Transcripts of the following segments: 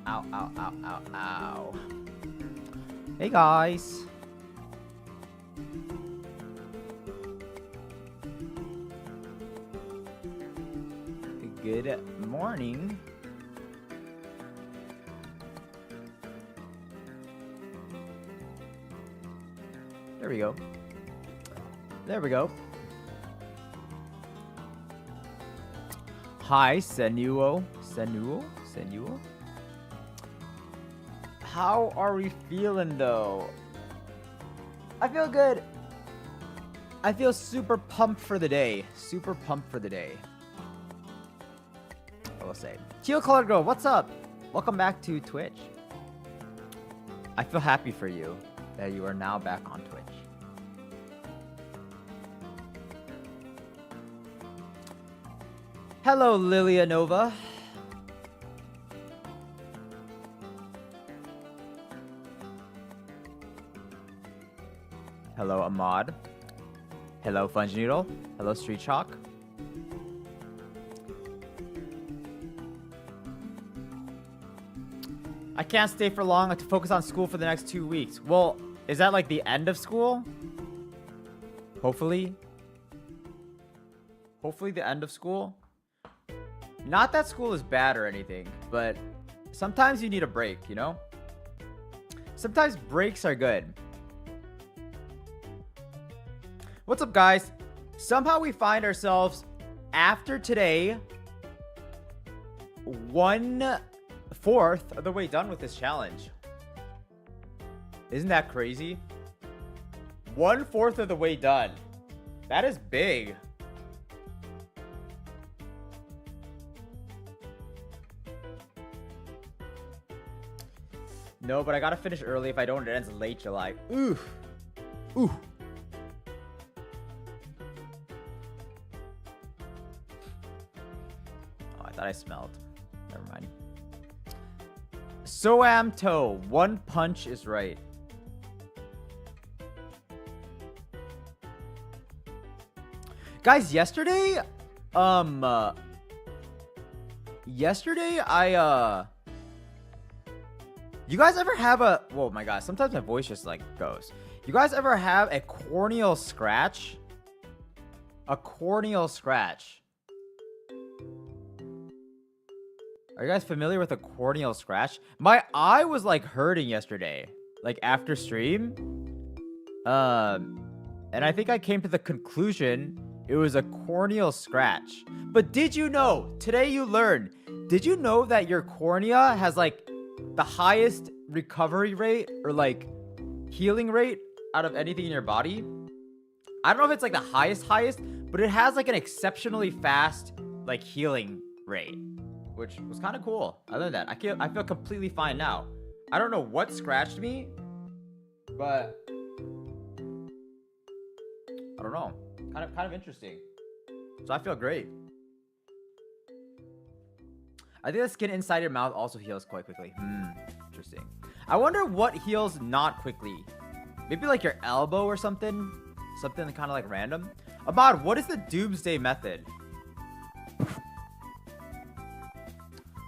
Ow, ow, ow, ow, ow. Hey guys. Good morning. There we go. There we go. Hi, Senuo. Senuo? How are we feeling though? I feel good. I feel super pumped for the day. Super pumped for the day. I will say. Teal Colored Girl, what's up? Welcome back to Twitch. I feel happy for you that you are now back on Twitch. Hello, Lilia Nova. Hello, Ahmad. Hello, Funge Noodle. Hello, Street Chalk. I can't stay for long. I have to focus on school for the next 2 weeks. Well, is that like the end of school? Hopefully. Hopefully the end of school. Not that school is bad or anything, but sometimes you need a break, you know? Sometimes breaks are good. What's up, guys? Somehow we find ourselves, after today, 1/4 of the way done with this challenge. Isn't that crazy? 1/4 of the way done. That is big. No, but I gotta finish early. If I don't, it ends late July. Ooh. Ooh. Oh, I thought I smelled. Never mind. So am Toe. One punch is right. Guys, yesterday you guys ever have a... Whoa, my God. Sometimes my voice just, like, goes. You guys ever have a corneal scratch? A corneal scratch. Are you guys familiar with a corneal scratch? My eye was, like, hurting yesterday. Like, after stream. And I think I came to the conclusion it was a corneal scratch. But did you know... Today you learned... Did you know that your cornea has, like... the highest recovery rate or like healing rate out of anything in your body? I don't know if it's like the highest, but it has like an exceptionally fast like healing rate, which was kind of cool. I learned that. I feel completely fine now. I don't know what scratched me, but I don't know. Kind of interesting. So I feel great. I think the skin inside your mouth also heals quite quickly. Interesting. I wonder what heals not quickly. Maybe like your elbow or something. Something kind of like random. Ahmad, what is the doomsday method?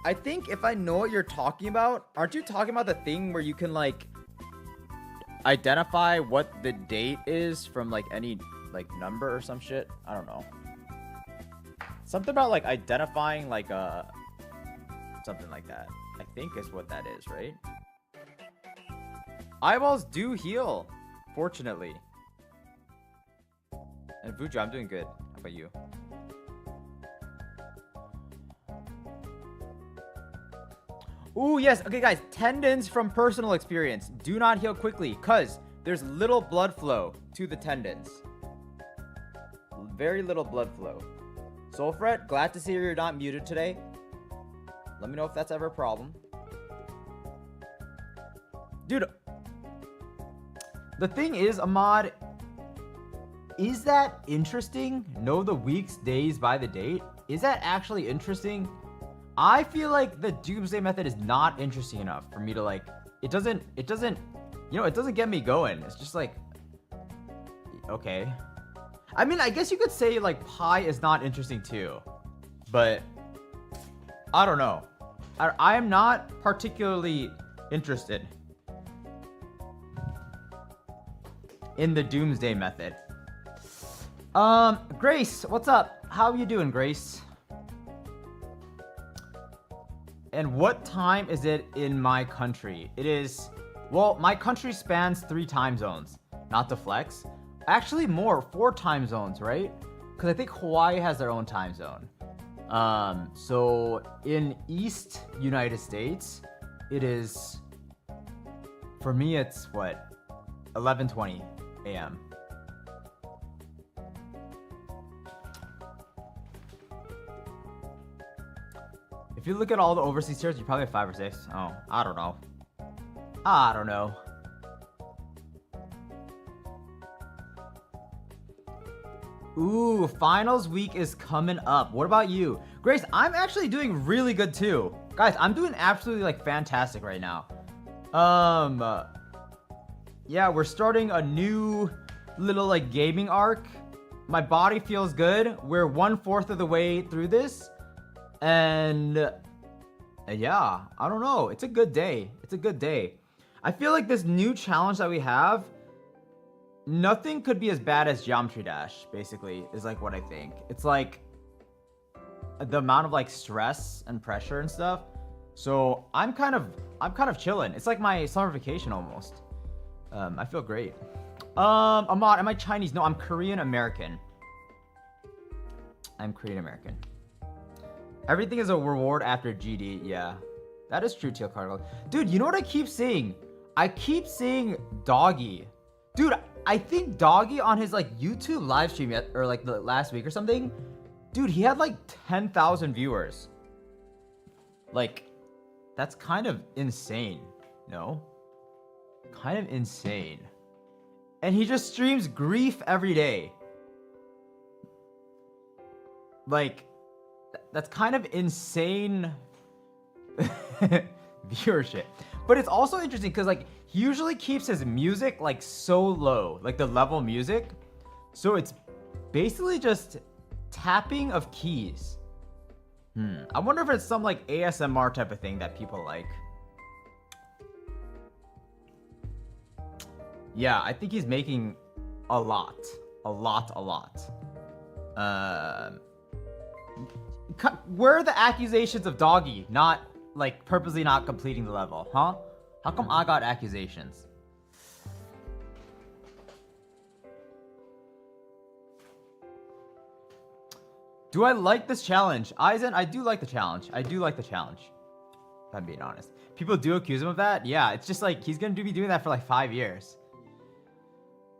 I think if I know what you're talking about, aren't you talking about the thing where you can like identify what the date is from like any like number or some shit? I don't know. Something about like identifying like a... something like that, I think is what that is, right? Eyeballs do heal, fortunately. And Vuja, I'm doing good. How about you? Ooh, yes. Okay, guys. Tendons from personal experience do not heal quickly because there's little blood flow to the tendons. Very little blood flow. Soulfret, glad to see you're not muted today. Let me know if that's ever a problem. Dude, the thing is, Ahmad, is that interesting? Know the weeks, days by the date? Is that actually interesting? I feel like the doomsday method is not interesting enough for me to like, it doesn't, you know, it doesn't get me going. It's just like, okay. I mean, I guess you could say like pi is not interesting too, but I don't know. I am not particularly interested in the doomsday method. Grace, what's up? How you doing, Grace? And what time is it in my country? It is, well, my country spans 3 time zones. Not to flex. Actually more, 4 time zones, right? Because I think Hawaii has their own time zone. So in East United States, it is, for me, it's what? 11:20 a.m. If you look at all the overseas tiers, you probably have 5 or 6. Oh, I don't know. I don't know. Ooh, finals week is coming up. What about you? Grace, I'm actually doing really good too. Guys, I'm doing absolutely like fantastic right now. Yeah, we're starting a new little like gaming arc. My body feels good. We're 1/4 of the way through this. And yeah, I don't know. It's a good day. It's a good day. I feel like this new challenge that we have, nothing could be as bad as Geometry Dash, basically, is like what I think. It's like the amount of like stress and pressure and stuff. So I'm kind of chilling. It's like my summer vacation almost. I feel great. Ahmad, am I Chinese? No, I'm Korean American. I'm Korean American. Everything is a reward after GD. Yeah, that is true, Teal Cargo. Dude, you know what I keep seeing? I keep seeing Doggy. Dude, I think Doggy on his like YouTube live stream or like the last week or something, dude, he had like 10,000 viewers. Like, that's kind of insane, no? Kind of insane. And he just streams Grief every day. Like, that's kind of insane viewership. But it's also interesting because like he usually keeps his music like so low, like the level music. So it's basically just tapping of keys. I wonder if it's some like ASMR type of thing that people like. Yeah, I think he's making a lot. Where are the accusations of Doggy not like purposely not completing the level, huh? How come I got accusations? Do I like this challenge? Aizen, I do like the challenge. I do like the challenge. If I'm being honest. People do accuse him of that. Yeah, it's just like he's gonna be doing that for like 5 years.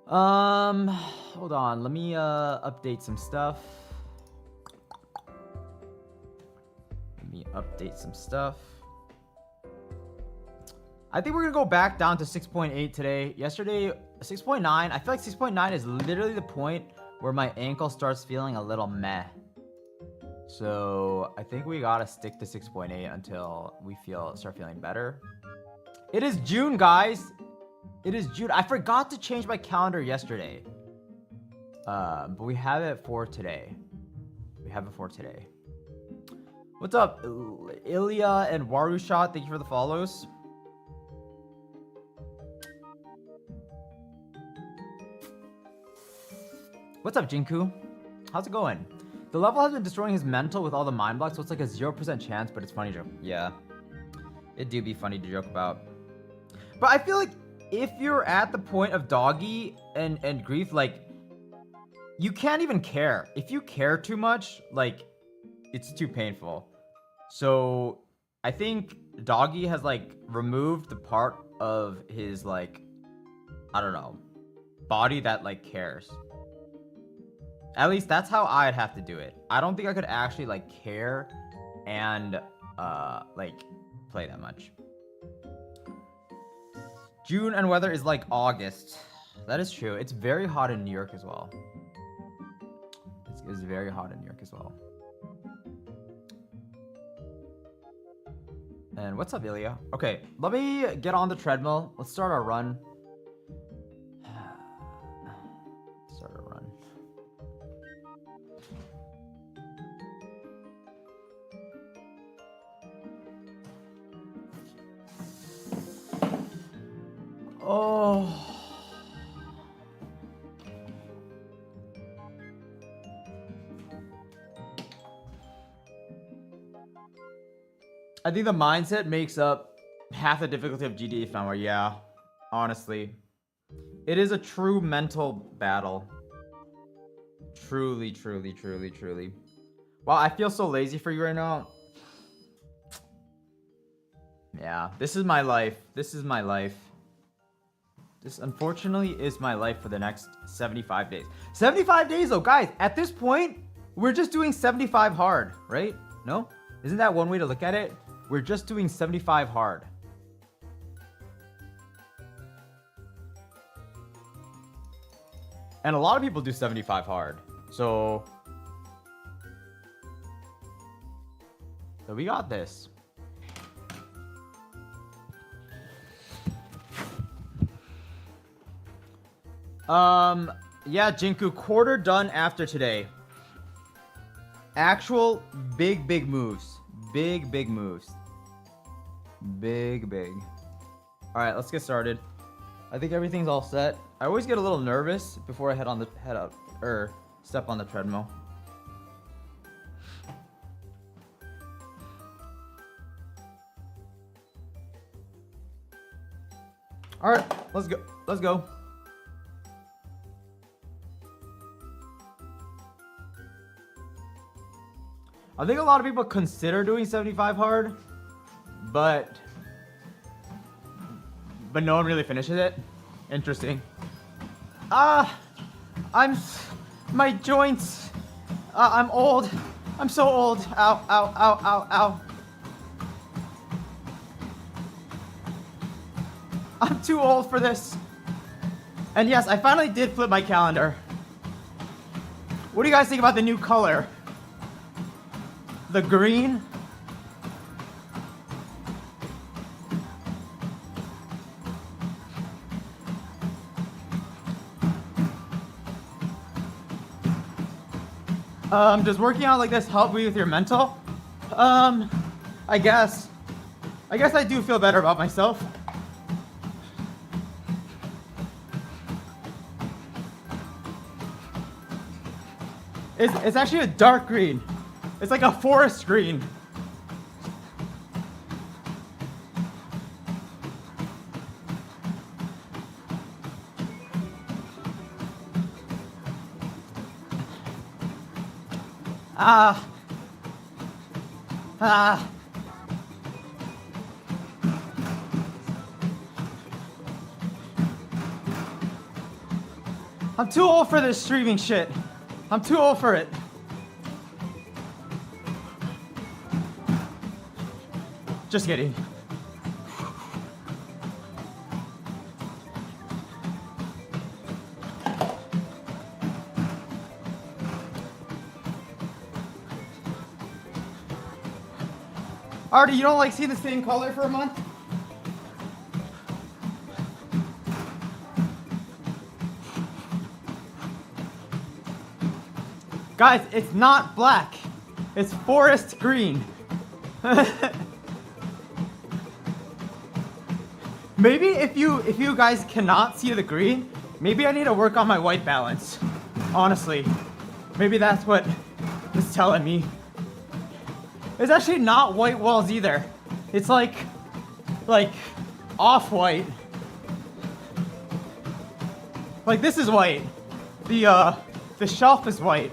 Hold on. Let me update some stuff. I think we're gonna go back down to 6.8 today. Yesterday, 6.9. I feel like 6.9 is literally the point where my ankle starts feeling a little meh. So I think we gotta stick to 6.8 until we start feeling better. It is June, guys. It is June. I forgot to change my calendar yesterday. But we have it for today. What's up, Ilya and Warushot? Thank you for the follows. What's up, Jinku? How's it going? The level has been destroying his mental with all the mind blocks, so it's like a 0% chance, but it's funny to joke. Yeah. It do be funny to joke about. But I feel like if you're at the point of Doggy and Grief, like, you can't even care. If you care too much, like, it's too painful. So I think Doggy has like removed the part of his like, I don't know, body that like cares. At least that's how I'd have to do it. I don't think I could actually like care and like play that much. June and weather is like August. That is true. It's very hot in New York as well. It's very hot in New York as well. And what's up, Ilya? Okay, let me get on the treadmill. Let's start our run. I think the mindset makes up half the difficulty of GTA Final. Yeah, honestly. It is a true mental battle. Truly, truly, truly, truly. Wow, I feel so lazy for you right now. Yeah, this is my life. This is my life. This, unfortunately, is my life for the next 75 days. 75 days, though, guys. At this point, we're just doing 75 hard, right? No? Isn't that one way to look at it? We're just doing 75 hard. And a lot of people do 75 hard. So we got this. Yeah, Jinku, quarter done after today. Actual big moves. Big moves. Big. All right, let's get started. I think everything's all set. I always get a little nervous before I step on the treadmill. All right, let's go. Let's go. I think a lot of people consider doing 75 hard, but no one really finishes it. Interesting. My joints. I'm old. I'm so old. Ow. I'm too old for this. And yes, I finally did flip my calendar. What do you guys think about the new color? The green? Does working out like this help you with your mental? I guess I do feel better about myself. It's actually a dark green. It's like a forest green. I'm too old for this streaming shit. I'm too old for it. Just kidding. Artie, you don't like seeing the same color for a month? Guys, it's not black. It's forest green. Maybe if you guys cannot see the green, maybe I need to work on my white balance. Honestly. Maybe that's what it's telling me. It's actually not white walls either. It's like off-white. Like this is white. The shelf is white.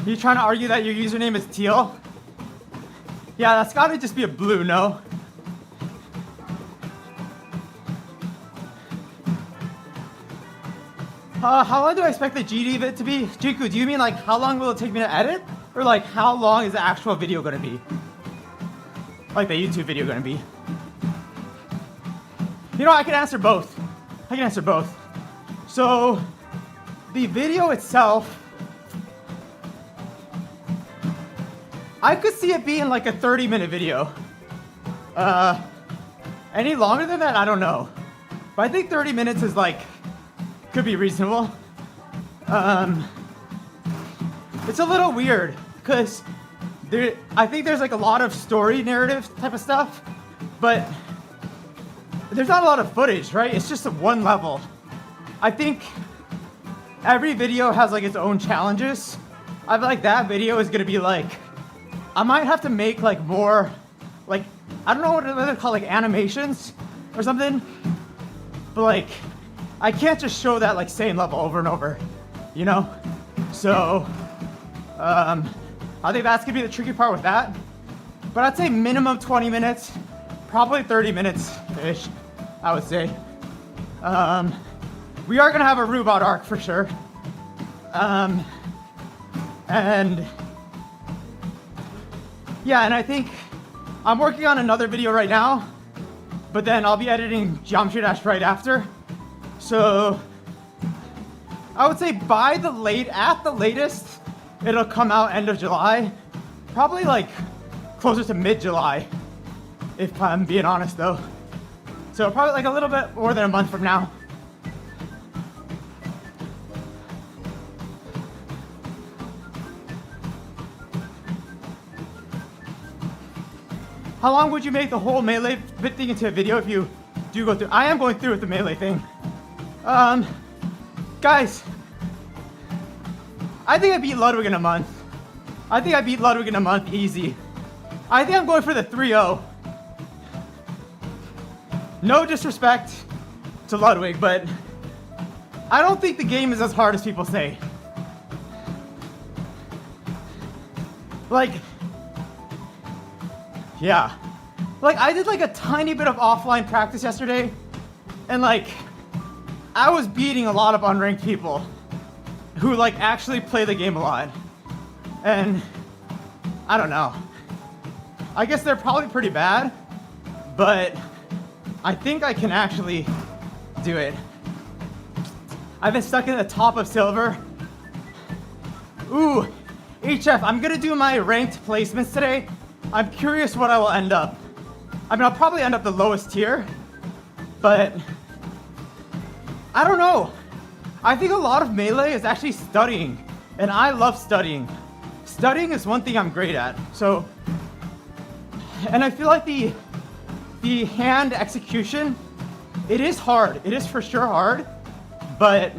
You trying to argue that your username is teal? Yeah, that's gotta just be a blue, no? How long do I expect the GD bit to be? Jiku, do you mean like how long will it take me to edit? Or like how long is the actual video gonna be? Like the YouTube video gonna be? You know, I can answer both. So, the video itself, I could see it being like a 30-minute video. Any longer than that, I don't know. But I think 30 minutes is like, could be reasonable. It's a little weird, because I think there's like a lot of story narrative type of stuff, but there's not a lot of footage, right? It's just a one level. I think every video has like its own challenges. I feel like that video is gonna be like, I might have to make like more, like, I don't know what they're called, like animations or something. But like, I can't just show that like same level over and over, you know? So, I think that's gonna be the tricky part with that. But I'd say minimum 20 minutes, probably 30 minutes-ish, I would say. We are gonna have a robot arc for sure. And yeah, and I think I'm working on another video right now, but then I'll be editing Geometry Dash right after. So I would say at the latest, it'll come out end of July. Probably like closer to mid-July, if I'm being honest though. So probably like a little bit more than a month from now. How long would you make the whole Melee thing into a video if you do go through? I am going through with the Melee thing. Guys, I think I beat Ludwig in a month. I think I beat Ludwig in a month easy. I think I'm going for the 3-0. No disrespect to Ludwig, but I don't think the game is as hard as people say. Like, yeah. Like, I did like a tiny bit of offline practice yesterday, and like, I was beating a lot of unranked people who like actually play the game a lot. And I don't know. I guess they're probably pretty bad, but I think I can actually do it. I've been stuck in the top of silver. Ooh, HF, I'm gonna do my ranked placements today. I'm curious what I will end up. I mean, I'll probably end up the lowest tier, but I don't know. I think a lot of Melee is actually studying, and I love studying. Studying is one thing I'm great at. So, and I feel like the hand execution, it is hard. It is for sure hard, but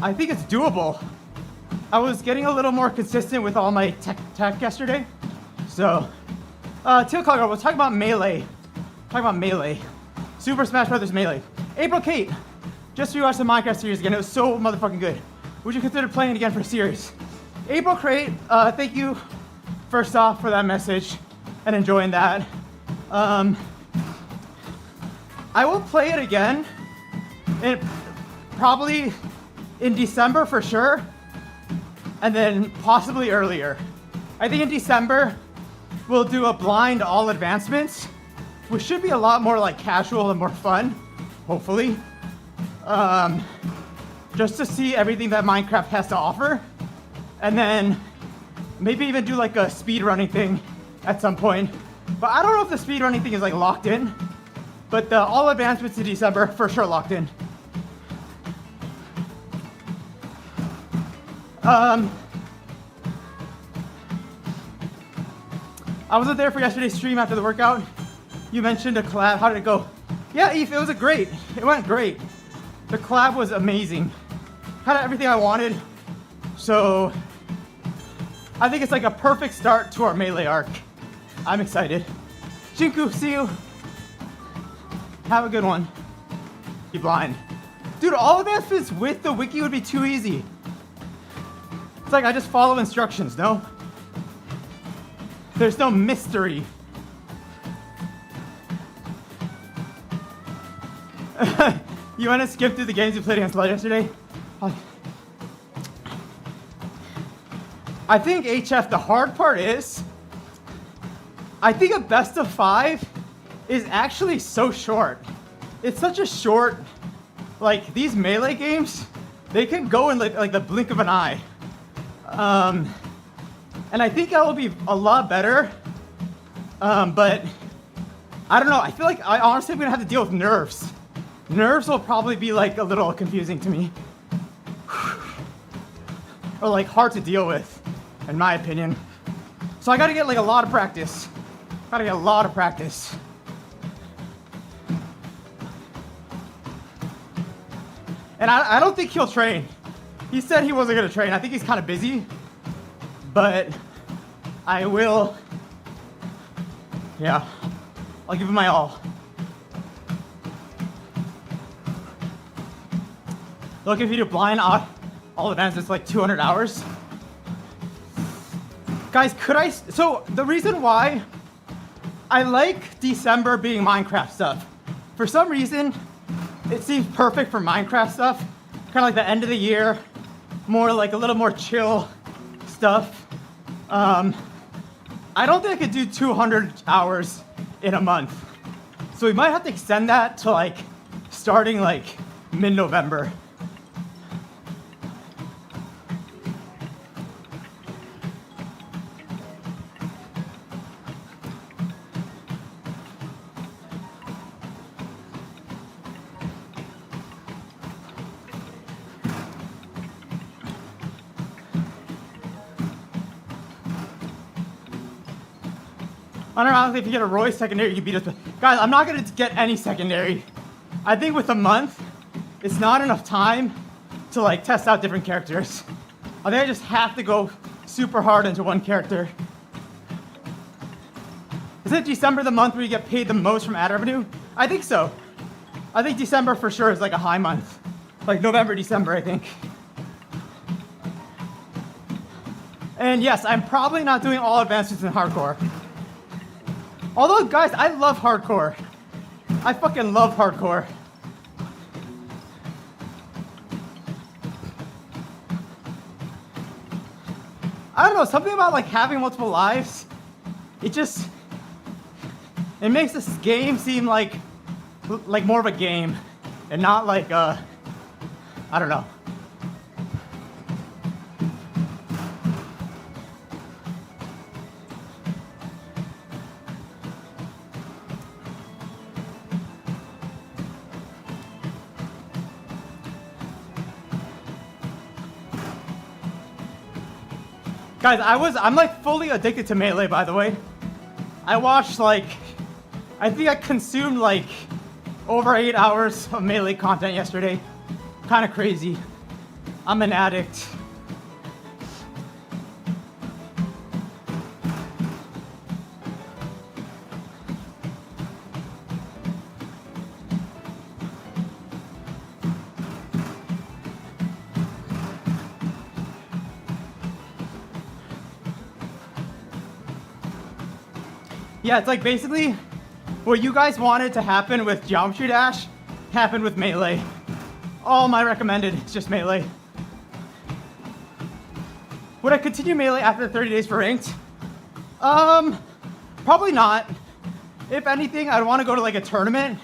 I think it's doable. I was getting a little more consistent with all my tech yesterday. So, Teal Cogger, we'll talk about Melee. Super Smash Brothers Melee. April Kate, just rewatched the Minecraft series again. It was so motherfucking good. Would you consider playing it again for a series? April Crate, thank you first off for that message and enjoying that. I will play it again, probably in December for sure, and then possibly earlier. I think in December, we'll do a blind all advancements, which should be a lot more like casual and more fun, hopefully. Just to see everything that Minecraft has to offer. And then maybe even do like a speedrunning thing at some point. But I don't know if the speedrunning thing is like locked in. But the all advancements in December for sure locked in. I wasn't there for yesterday's stream after the workout. You mentioned a collab. How did it go? Yeah, Eve, it went great. The collab was amazing. Had everything I wanted. So I think it's like a perfect start to our Melee arc. I'm excited. Jinku, see you. Have a good one. Be blind. Dude, all advancements with the wiki would be too easy. It's like I just follow instructions, no? There's no mystery. You want to skip through the games you played against Light yesterday? I think HF, the hard part is, I think a best of 5 is actually so short. It's such a short, like these Melee games, they can go in like the blink of an eye. And I think that will be a lot better. But I don't know. I feel like I honestly am gonna have to deal with nerves. Nerves will probably be like a little confusing to me. Or like hard to deal with, in my opinion. So I gotta get like a lot of practice. Gotta get a lot of practice. And I don't think he'll train. He said he wasn't gonna train. I think he's kind of busy, but I will. Yeah, I'll give him my all. Look, if you do blind all events, it's like 200 hours. Guys, so the reason why I like December being Minecraft stuff, for some reason, it seems perfect for Minecraft stuff. Kind of like the end of the year, more like a little more chill stuff. I don't think I could do 200 hours in a month. So we might have to extend that to like starting like mid-November. Unironically, if you get a Roy secondary, you beat us. Guys, I'm not gonna get any secondary. I think with a month, it's not enough time to like test out different characters. I think I just have to go super hard into one character. Isn't December the month where you get paid the most from ad revenue? I think so. I think December for sure is like a high month. Like November, December, I think. And yes, I'm probably not doing all advancements in hardcore. Although, guys, I love hardcore. I fucking love hardcore. I don't know, something about like having multiple lives, it makes this game seem like more of a game and not like I don't know. Guys, I'm like fully addicted to Melee, by the way. I watched like, I think I consumed like over 8 hours of Melee content yesterday. Kind of crazy. I'm an addict. Yeah, it's like basically what you guys wanted to happen with Geometry Dash happened with Melee. All my recommended is just Melee. Would I continue Melee after 30 days for ranked? Probably not. If anything, I'd want to go to like a tournament,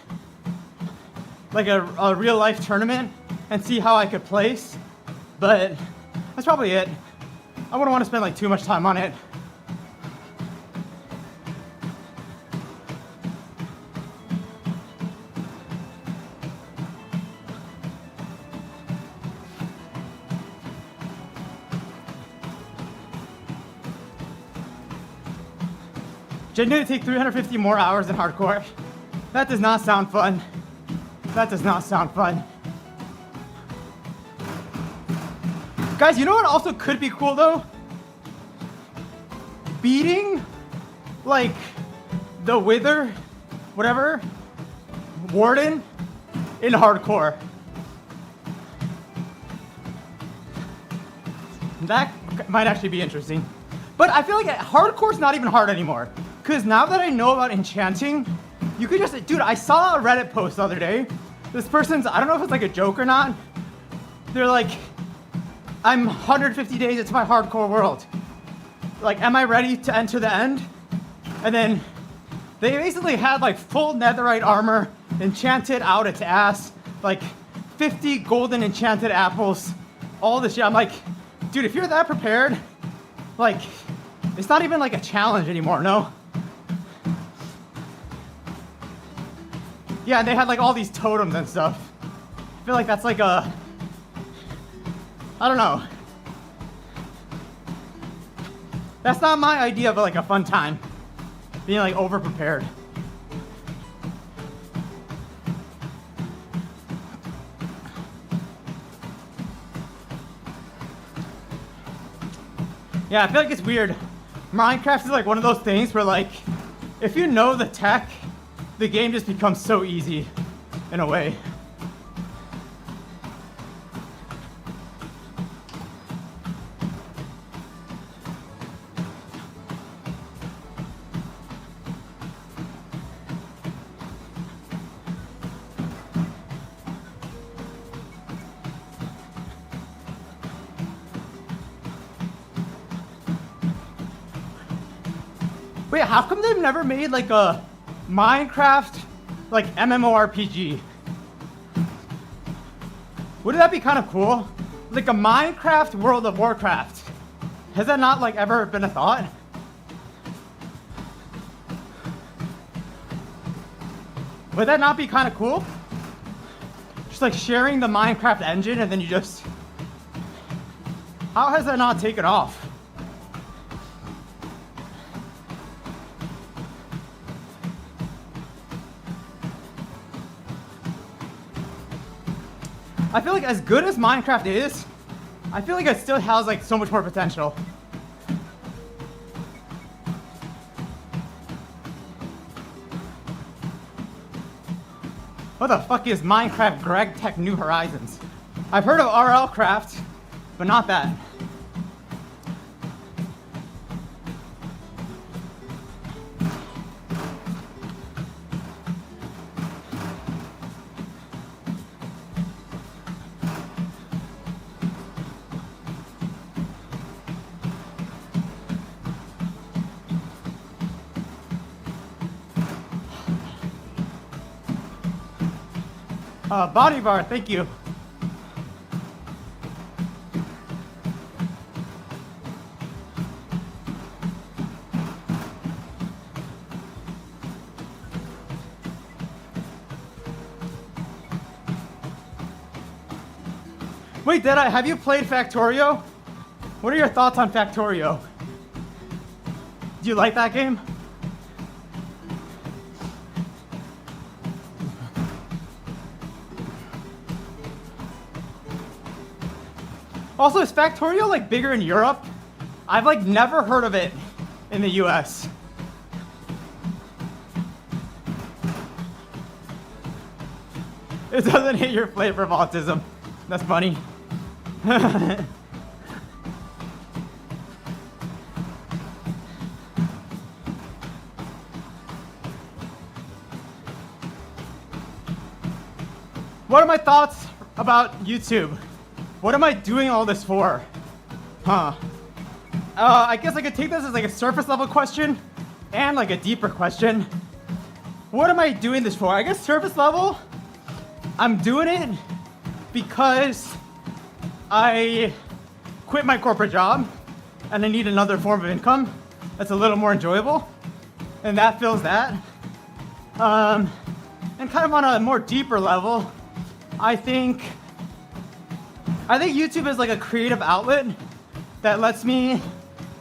like a real life tournament, and see how I could place. But that's probably it. I wouldn't want to spend like too much time on it. Genuinely take 350 more hours in hardcore. That does not sound fun. That does not sound fun. Guys, you know what also could be cool though? Beating like the Wither, whatever, Warden in hardcore. That might actually be interesting. But I feel like hardcore's not even hard anymore. Because now that I know about enchanting, you could just, dude, I saw a Reddit post the other day. This person's, I don't know if it's like a joke or not. They're like, I'm 150 days into my hardcore world. Like, am I ready to enter the end? And then they basically had like full netherite armor, enchanted out its ass, like 50 golden enchanted apples, all this shit. I'm like, dude, if you're that prepared, like, it's not even like a challenge anymore, no? Yeah, and they had like all these totems and stuff. I feel like that's like a, I don't know. That's not my idea of like a fun time. Being like over prepared. Yeah, I feel like it's weird. Minecraft is like one of those things where like, if you know the tech, the game just becomes so easy in a way. Wait, how come they've never made like a Minecraft like MMORPG? Wouldn't that be kind of cool? Like a Minecraft World of Warcraft. Has that not like ever been a thought? Would that not be kind of cool? Just like sharing the Minecraft engine and then you just... How has that not taken off? I feel like as good as Minecraft is, I feel like it still has like so much more potential. What the fuck is Minecraft Greg Tech New Horizons? I've heard of RL Craft, but not that. Body bar, thank you. Wait, have you played Factorio? What are your thoughts on Factorio? Do you like that game? Also, is Factorio like bigger in Europe? I've like never heard of it in the US. It doesn't hit your flavor of autism. That's funny. What are my thoughts about YouTube? What am I doing all this for? I guess I could take this as like a surface level question and like a deeper question. What am I doing this for? I guess surface level, I'm doing it because I quit my corporate job and I need another form of income that's a little more enjoyable, and that fills that. And kind of on a more deeper level, I think YouTube is like a creative outlet that lets me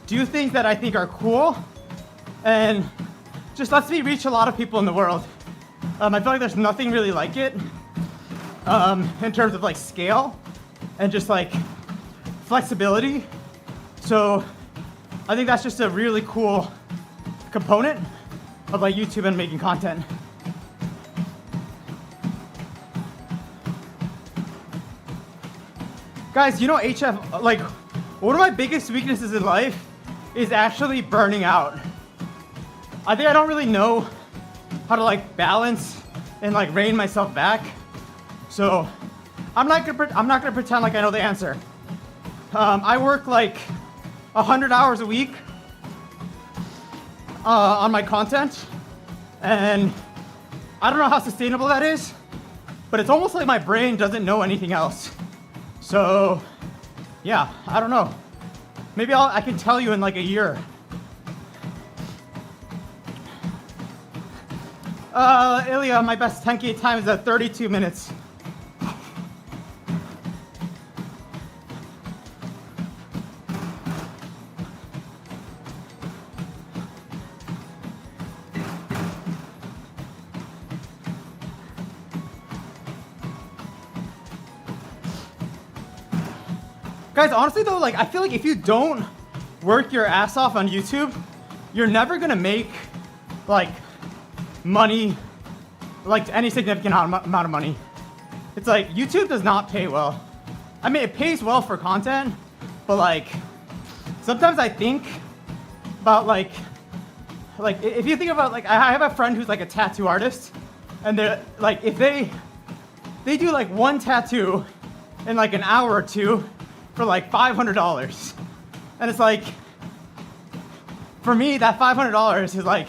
do things that I think are cool and just lets me reach a lot of people in the world. I feel like there's nothing really like it in terms of like scale and just like flexibility. So I think that's just a really cool component of like YouTube and making content. Guys, you know HF, like, one of my biggest weaknesses in life is actually burning out. I think I don't really know how to like balance and like rein myself back. So I'm not gonna pretend like I know the answer. I work like 100 hours a week on my content, and I don't know how sustainable that is, but it's almost like my brain doesn't know anything else. So, yeah, I don't know. Maybe I can tell you in like a year. Ilya, my best 10K time is at 32 minutes. Guys, honestly though, like I feel like if you don't work your ass off on YouTube, you're never gonna make like money, like any significant amount of money. It's like YouTube does not pay well. I mean, it pays well for content, but like sometimes I think about like if you think about like I have a friend who's like a tattoo artist, and they're like if they do like one tattoo in like an hour or two for like $500, and it's like for me that $500 is like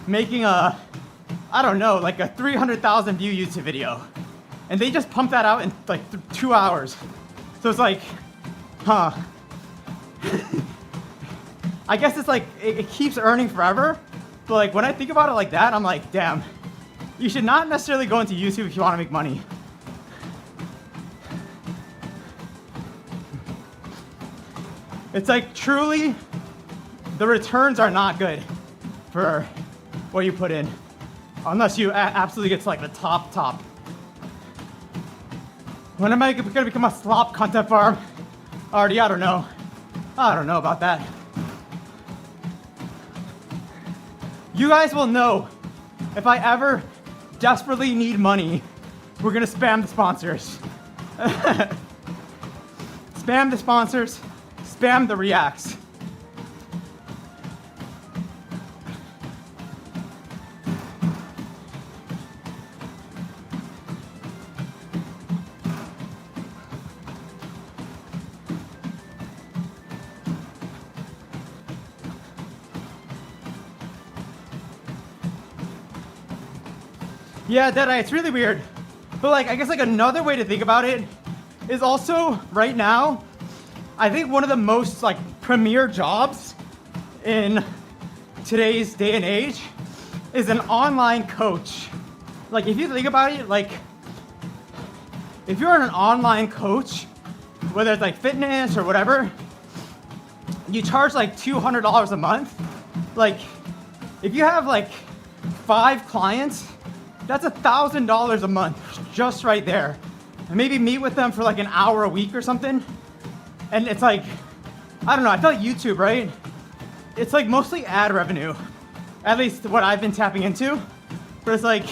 making a I don't know like a 300,000 view YouTube video, and they just pump that out in like 2 hours. So it's like, huh. I guess it's like, it keeps earning forever, but like when I think about it like that, I'm like, damn, you should not necessarily go into YouTube if you want to make money. It's like truly, the returns are not good for what you put in, unless you absolutely get to like the top. When am I gonna become a slop content farm? Already, I don't know about that. You guys will know if I ever desperately need money, we're gonna spam the sponsors. Spam the sponsors, spam the reacts. Yeah, Deadeye, it's really weird. But like, I guess like another way to think about it is also right now, I think one of the most like premier jobs in today's day and age is an online coach. Like if you think about it, like if you're an online coach, whether it's like fitness or whatever, you charge like $200 a month. Like if you have like 5 clients, that's $1,000 a month just right there. And maybe meet with them for like an hour a week or something. And it's like, I don't know, I feel like YouTube, right? It's like mostly ad revenue, at least what I've been tapping into. But it's like,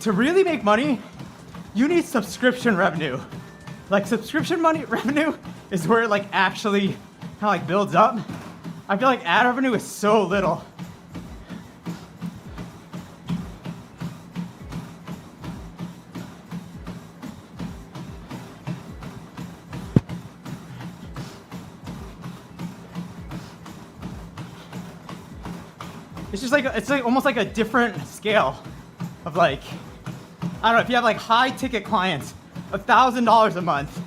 to really make money, you need subscription revenue. Like subscription revenue is where it like actually kind of like builds up. I feel like ad revenue is so little. It's just like, it's like almost like a different scale of like, I don't know, if you have like high ticket clients, $1,000 a month,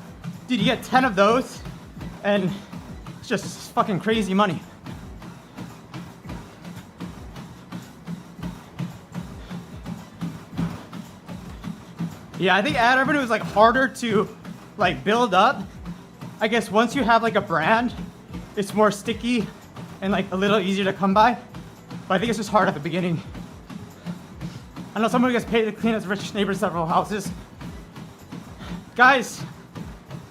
dude, you get 10 of those and it's just fucking crazy money. Yeah, I think ad revenue is like harder to like build up. I guess once you have like a brand, it's more sticky and like a little easier to come by. But I think it's just hard at the beginning. I know someone who gets paid to clean his rich neighbor's several houses. Guys,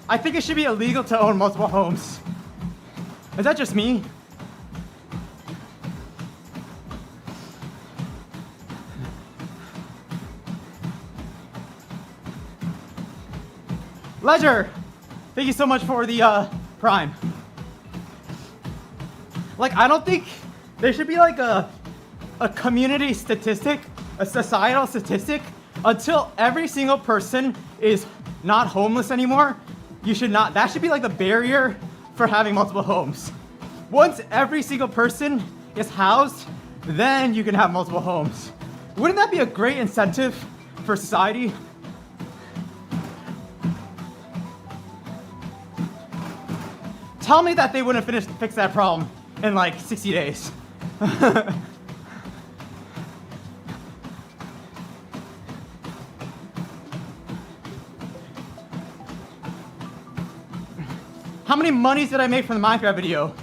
I think it should be illegal to own multiple homes. Is that just me? Ledger, thank you so much for the Prime. Like, I don't think there should be like a community statistic, a societal statistic, until every single person is not homeless anymore. You should not, that should be like the barrier for having multiple homes. Once every single person is housed, then you can have multiple homes. Wouldn't that be a great incentive for society? Tell me that they wouldn't fix that problem in like 60 days. How many monies did I make from the Minecraft video?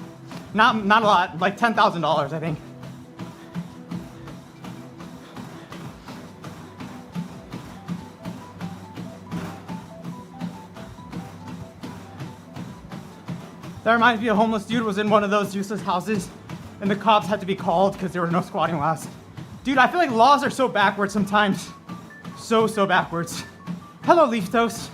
Not a lot, like $10,000, I think. That reminds me, a homeless dude was in one of those useless houses, and the cops had to be called because there were no squatting laws. Dude, I feel like laws are so backwards sometimes. So backwards. Hello, Leaf Toast.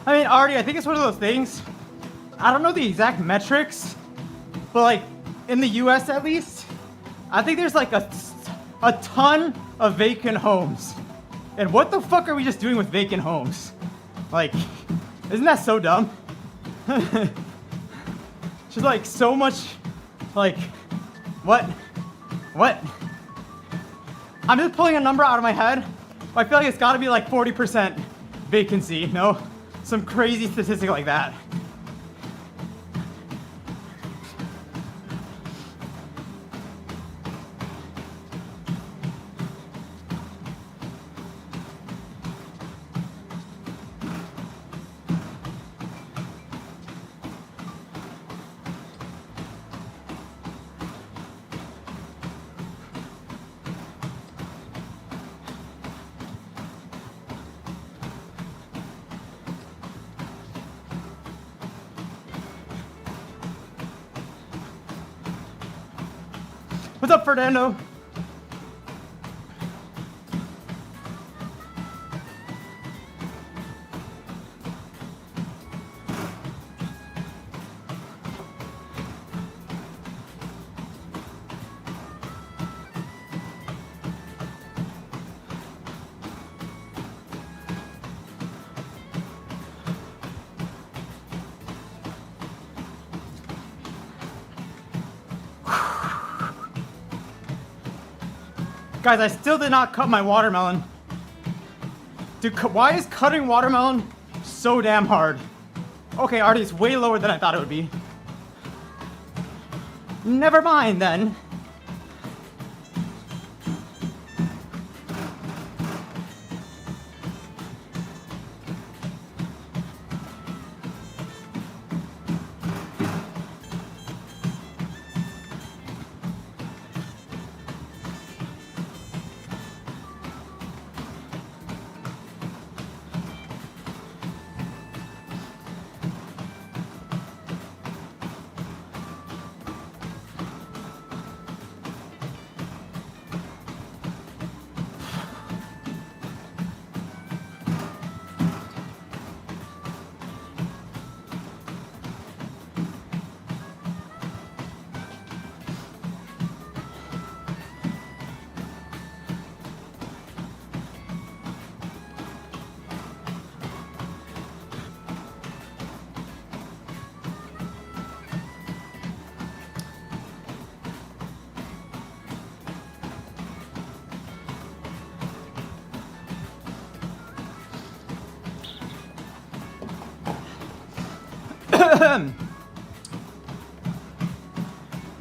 I mean, Artie, I think it's one of those things. I don't know the exact metrics, but like in the US at least, I think there's like a ton of vacant homes. And what the fuck are we just doing with vacant homes? Like, isn't that so dumb? Just like so much, like, what? I'm just pulling a number out of my head. I feel like it's gotta be like 40% vacancy, no? Some crazy statistic like that. What's up, Fernando? Guys, I still did not cut my watermelon. Dude, why is cutting watermelon so damn hard? Okay, Artie, it's way lower than I thought it would be. Never mind then.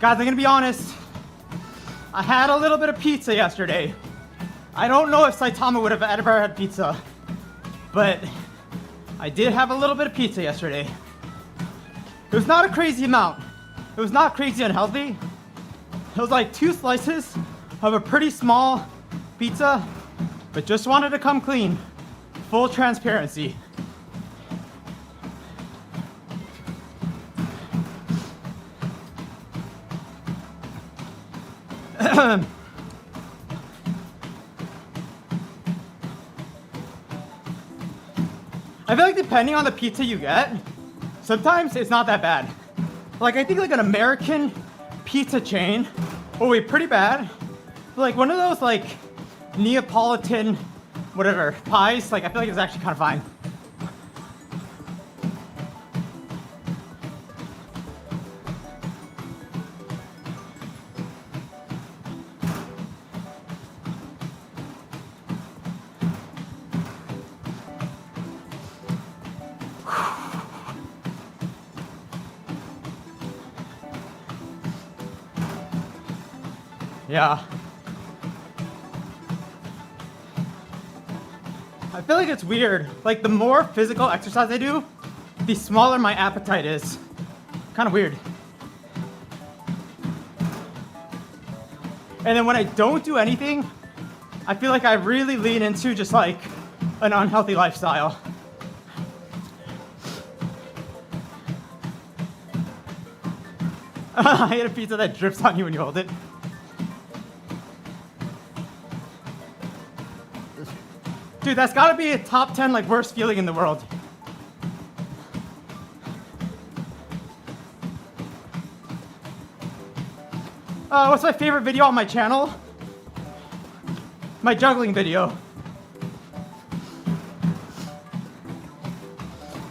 Guys, I'm gonna be honest. I had a little bit of pizza yesterday. I don't know if Saitama would have ever had pizza, but I did have a little bit of pizza yesterday. It was not a crazy amount. It was not crazy unhealthy. It was like 2 slices of a pretty small pizza, but just wanted to come clean. Full transparency. I feel like depending on the pizza you get, sometimes it's not that bad. Like I think like an American pizza chain. Oh wait, pretty bad. Like one of those like Neapolitan, whatever, pies. Like I feel like it's actually kind of fine. Yeah. I feel like it's weird. Like the more physical exercise I do, the smaller my appetite is. Kind of weird. And then when I don't do anything, I feel like I really lean into just like an unhealthy lifestyle. I ate a pizza that drips on you when you hold it. Dude, that's gotta be a top 10 like worst feeling in the world. What's my favorite video on my channel? My juggling video.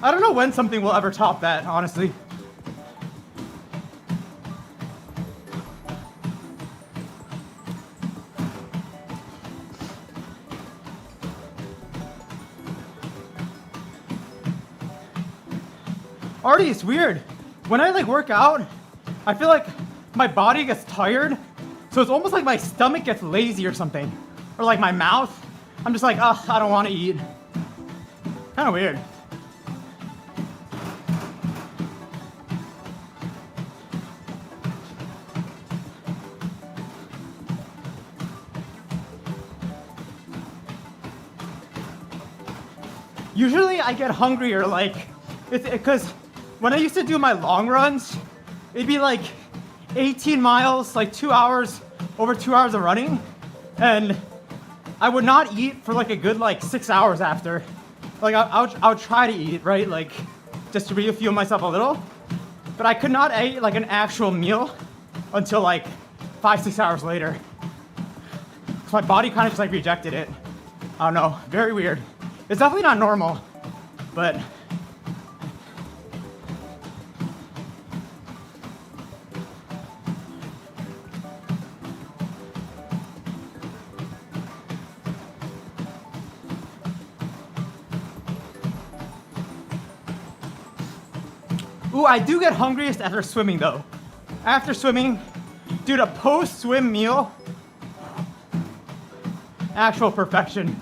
I don't know when something will ever top that, honestly. Artie, it's weird. When I like work out, I feel like my body gets tired. So it's almost like my stomach gets lazy or something. Or like my mouth. I'm just like, ugh, I don't want to eat. Kind of weird. Usually I get hungrier, like, it's because when I used to do my long runs, it'd be like 18 miles, like 2 hours, over 2 hours of running. And I would not eat for like a good like 6 hours after. Like I would try to eat, right? Like just to refuel myself a little. But I could not eat like an actual meal until like 5-6 hours later. So my body kind of just like rejected it. I don't know, very weird. It's definitely not normal, but ooh, I do get hungriest after swimming though. After swimming, dude, a post-swim meal, actual perfection.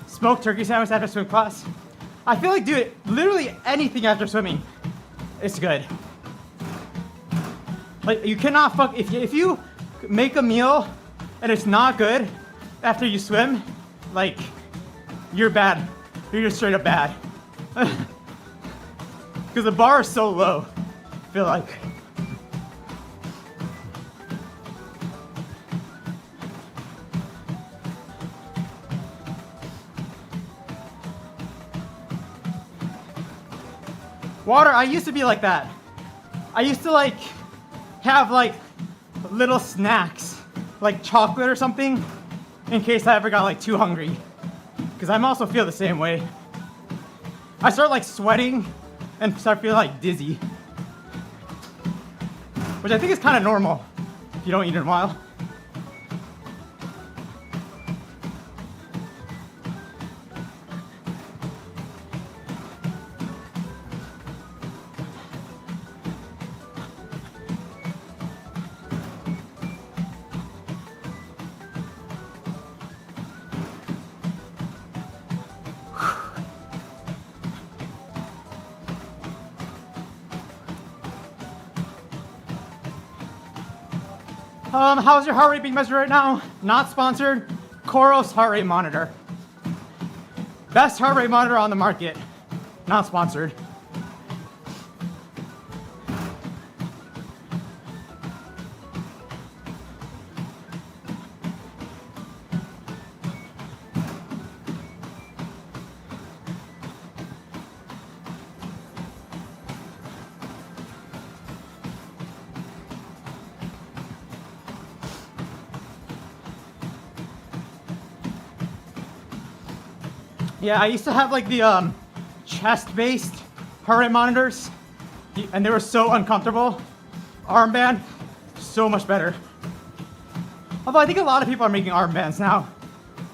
Smoked turkey sandwich after swim class. I feel like, dude, literally anything after swimming, it's good. Like you cannot fuck if you make a meal and it's not good after you swim, like you're bad. You're just straight up bad. Because the bar is so low. I feel like. Water, I used to be like that. I used to like have like little snacks, like chocolate or something, in case I ever got like too hungry. Because I'm also feel the same way. I start like sweating and start feeling like dizzy. Which I think is kind of normal if you don't eat in a while. How's your heart rate being measured right now? Not sponsored. Coros heart rate monitor. Best heart rate monitor on the market. Not sponsored. Yeah, I used to have like the chest-based heart rate monitors, and they were so uncomfortable. Armband, so much better. Although I think a lot of people are making armbands now,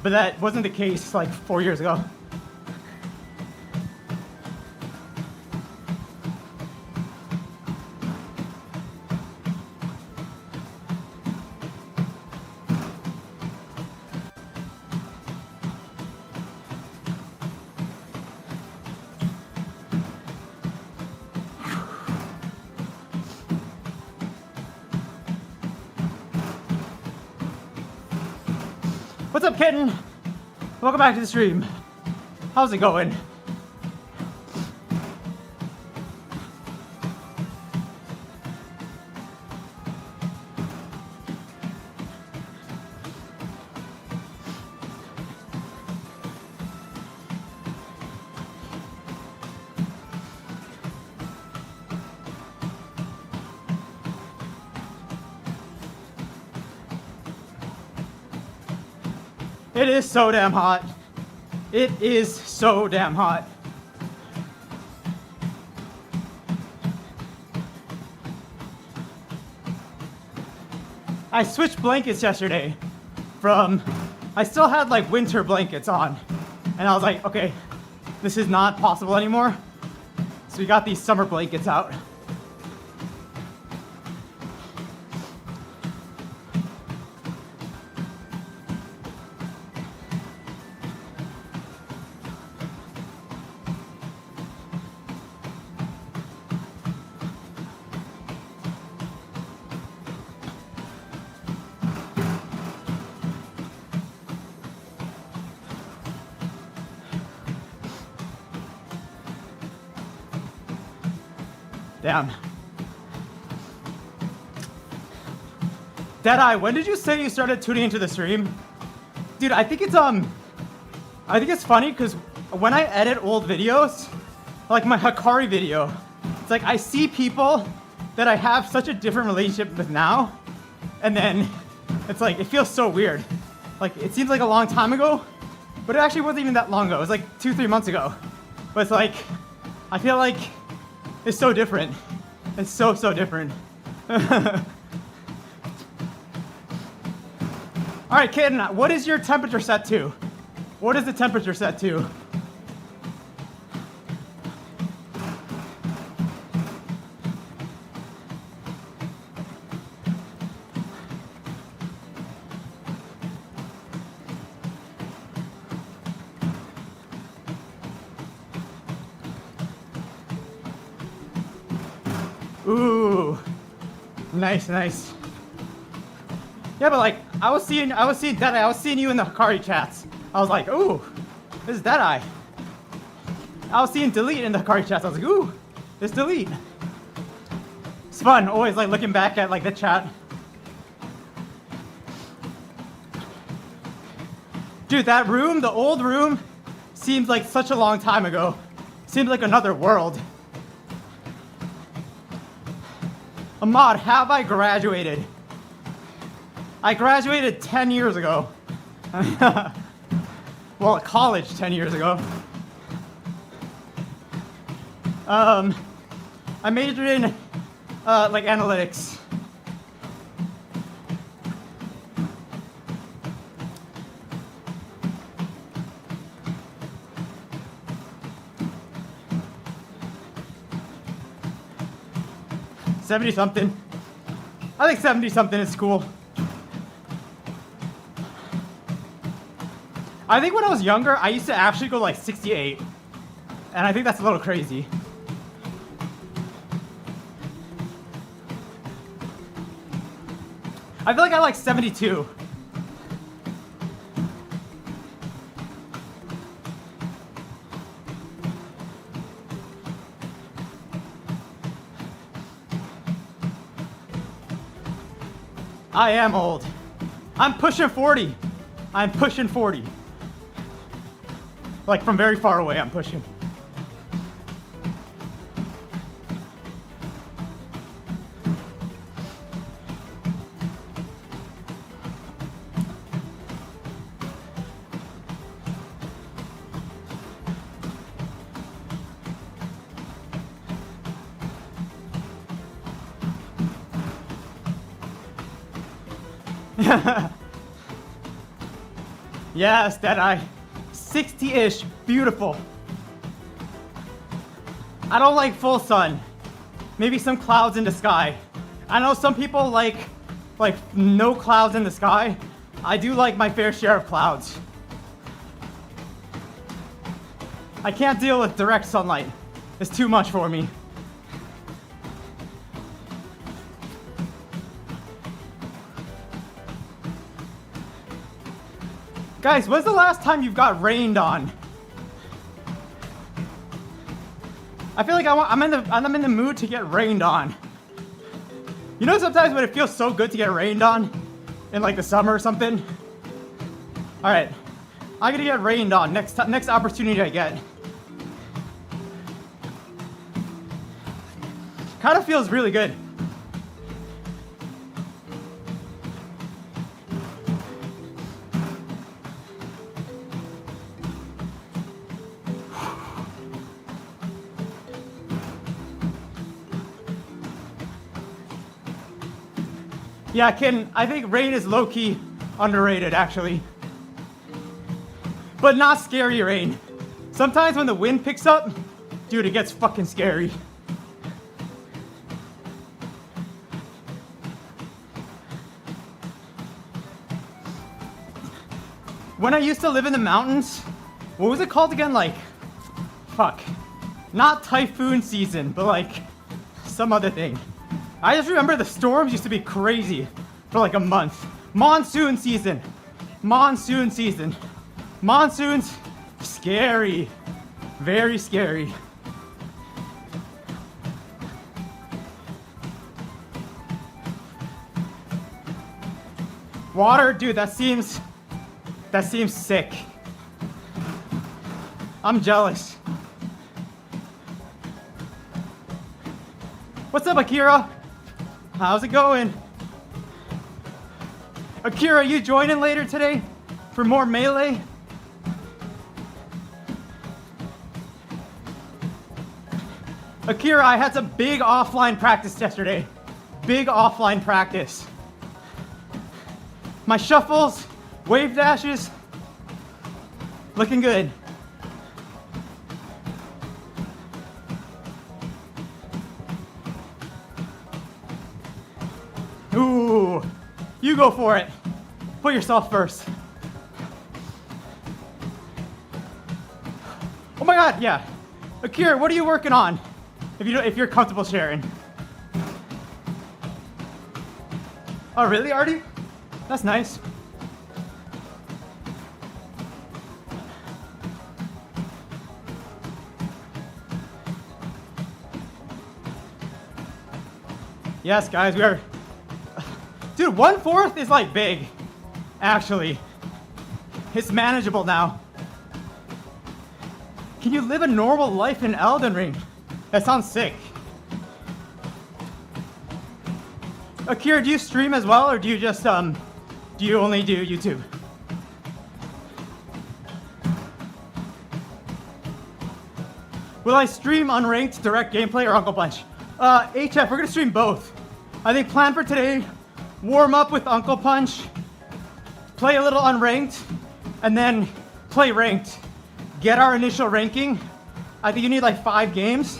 but that wasn't the case like 4 years ago. What's up, kitten? Welcome back to the stream. How's it going? It is so damn hot. It is so damn hot. I switched blankets yesterday from, I still had like winter blankets on, and I was like, okay, this is not possible anymore. So we got these summer blankets out. Damn. Deadeye, when did you say you started tuning into the stream? Dude, I think it's funny because when I edit old videos, like my Hikari video, it's like I see people that I have such a different relationship with now, and then it's like it feels so weird. Like it seems like a long time ago, but it actually wasn't even that long ago. It was like 2-3 months ago. But it's like I feel like it's so different. It's so different. All right, kitten, what is your temperature set to? What is the temperature set to? Ooh, nice. Yeah, but like I was seeing Deadeye. I was seeing you in the Hikari chats. I was like, ooh, this is Deadeye. I was seeing Delete in the Hikari chats. I was like, ooh, this Delete. It's fun, always like looking back at like the chat. Dude, that room, the old room, seems like such a long time ago. Seems like another world. Ahmad, have I graduated? I graduated 10 years ago. Well, at college 10 years ago. I majored in like analytics. $70-something. I think 70-something is cool. I think when I was younger, I used to actually go like 68. And I think that's a little crazy. I feel like I like 72. I am old. I'm pushing 40. I'm pushing 40. Like from very far away, I'm pushing. Yes, Deadeye. 60-ish, beautiful. I don't like full sun. Maybe some clouds in the sky. I know some people like no clouds in the sky. I do like my fair share of clouds. I can't deal with direct sunlight. It's too much for me. Guys, when's the last time you've got rained on? I feel like I'm in the mood to get rained on. You know sometimes when it feels so good to get rained on in like the summer or something? All right, I'm gonna get rained on next opportunity I get. Kind of feels really good. Yeah, I think rain is low-key underrated, actually. But not scary rain. Sometimes when the wind picks up, dude, it gets fucking scary. When I used to live in the mountains, what was it called again? Like, fuck. Not typhoon season, but like some other thing. I just remember the storms used to be crazy for like a month. Monsoon season. Monsoon season. Monsoons, scary. Very scary. Water, dude, that seems sick. I'm jealous. What's up, Akira? How's it going? Akira, you joining later today for more Melee? Akira, I had some big offline practice yesterday. Big offline practice. My shuffles, wave dashes, looking good. Ooh, you go for it. Put yourself first. Oh my God, yeah. Akira, what are you working on? If you're comfortable sharing. Oh really, Artie? That's nice. Yes, guys, we are. Dude, 1/4 is like big. Actually, it's manageable now. Can you live a normal life in Elden Ring? That sounds sick. Akira, do you stream as well, or do you just do you only do YouTube? Will I stream unranked direct gameplay or Uncle Punch? HF, we're gonna stream both. I think plan for today, warm up with Uncle Punch, play a little unranked, and then play ranked. Get our initial ranking. I think you need like 5 games,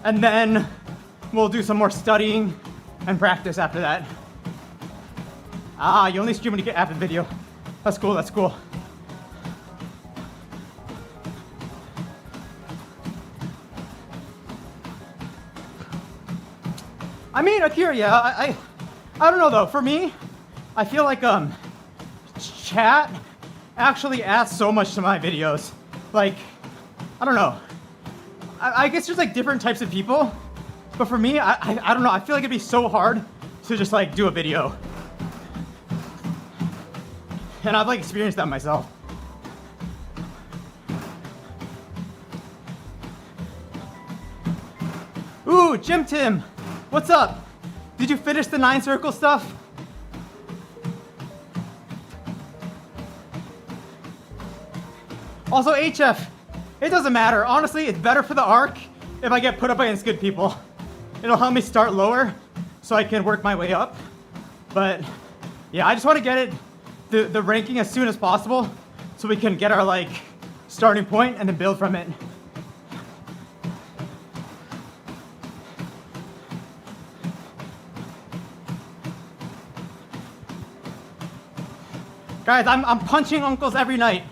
and then we'll do some more studying and practice after that. Ah, you only stream when you get after the video. That's cool, that's cool. I mean, Akira, yeah, I don't know though. For me, I feel like chat actually adds so much to my videos. Like, I don't know. I guess there's like different types of people, but for me, I don't know. I feel like it'd be so hard to just like do a video, and I've like experienced that myself. Ooh, Jim Tim, what's up? Did you finish the 9 circle stuff? Also, HF, it doesn't matter. Honestly, it's better for the arc if I get put up against good people. It'll help me start lower so I can work my way up. But yeah, I just want to get it the ranking as soon as possible so we can get our like starting point and then build from it. Guys, I'm punching uncles every night.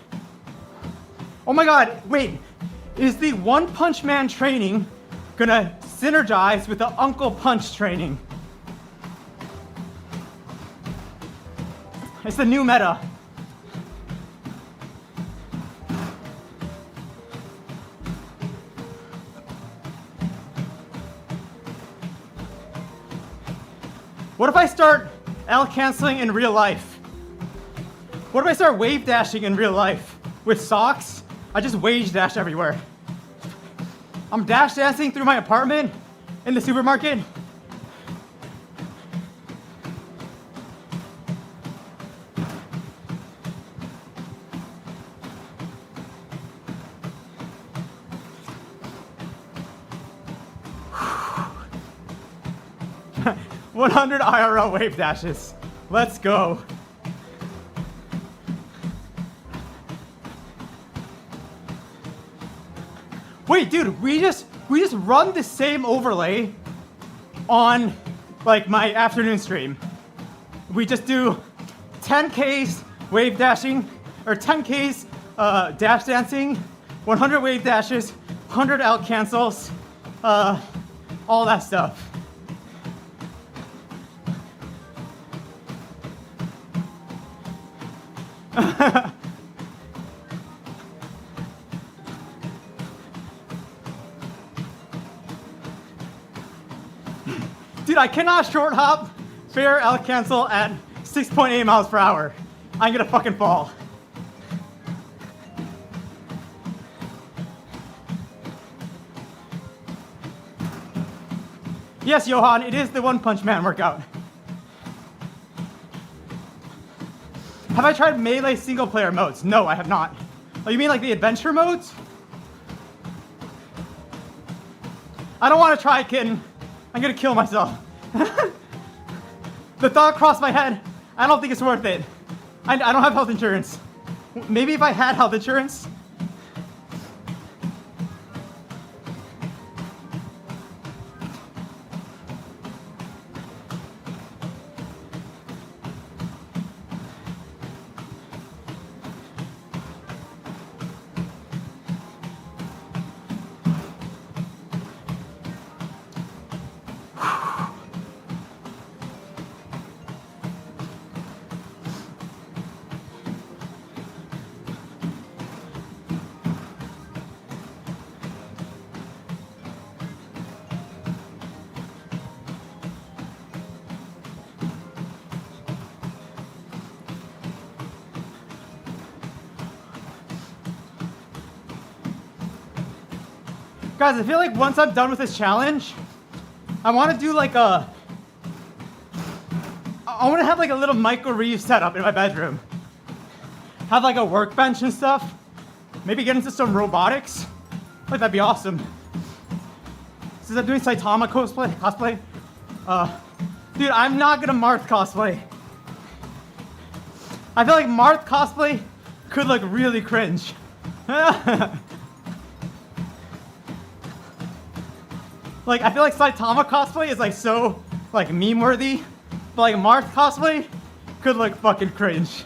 Oh my god, wait. Is the One Punch Man training gonna synergize with the Uncle Punch training? It's the new meta. What if I start L canceling in real life? What if I start wave dashing in real life? With socks, I just wave dash everywhere. I'm dash dancing through my apartment, in the supermarket. $100 IRL wave dashes. Let's go. Wait, dude, we just run the same overlay on like my afternoon stream. We just do 10Ks wave dashing, or 10Ks dash dancing, 100 wave dashes, 100 out cancels, all that stuff. Dude, I cannot short hop fair L cancel at 6.8 miles per hour. I'm gonna fucking fall. Yes, Johan, it is the One Punch Man workout. Have I tried melee single player modes? No, I have not. Oh, you mean like the adventure modes? I don't want to try, kitten. I'm gonna kill myself. The thought crossed my head. I don't think it's worth it. I don't have health insurance. Maybe if I had health insurance. Guys, I feel like once I'm done with this challenge, I want to do like I want to have like a little Michael Reeves setup in my bedroom. Have like a workbench and stuff. Maybe get into some robotics. Like that'd be awesome. Since I'm doing Saitama cosplay. Dude, I'm not gonna Marth cosplay. I feel like Marth cosplay could look really cringe. Like, I feel like Saitama cosplay is like so like meme worthy, but like Marth cosplay could look fucking cringe.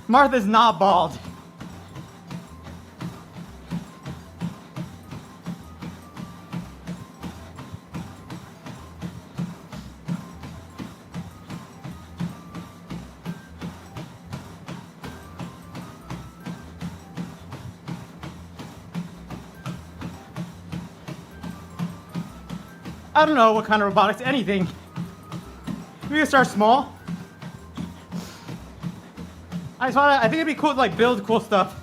Marth is not bald. I don't know what kind of robotics, anything. We can start small. I think it'd be cool to like build cool stuff.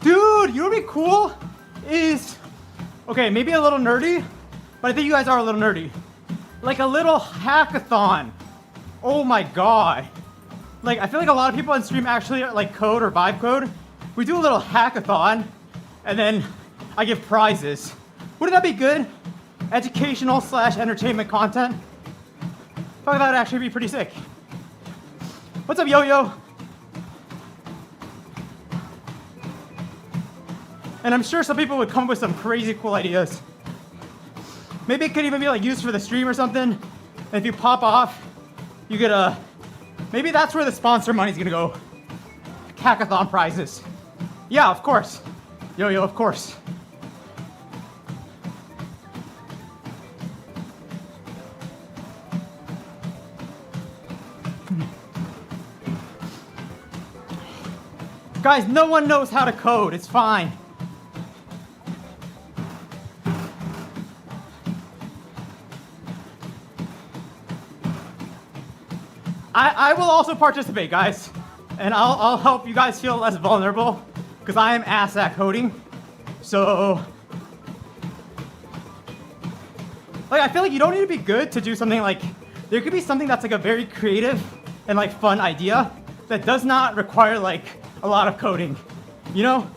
Dude, you know what'd be cool is, okay, maybe a little nerdy, but I think you guys are a little nerdy. Like a little hackathon. Oh my god. Like, I feel like a lot of people on stream actually like code or vibe code. We do a little hackathon, and then I give prizes. Wouldn't that be good? Educational / entertainment content. I feel like that would actually be pretty sick. What's up, Yo-Yo? And I'm sure some people would come up with some crazy cool ideas. Maybe it could even be like used for the stream or something. And if you pop off, you get a, maybe that's where the sponsor money's gonna go. Hackathon prizes. Yeah, of course. Yo, of course. Guys, no one knows how to code. It's fine. I will also participate, guys, and I'll help you guys feel less vulnerable, because I am ass at coding. So, like, I feel like you don't need to be good to do something. Like, there could be something that's like a very creative and like fun idea that does not require like a lot of coding, you know?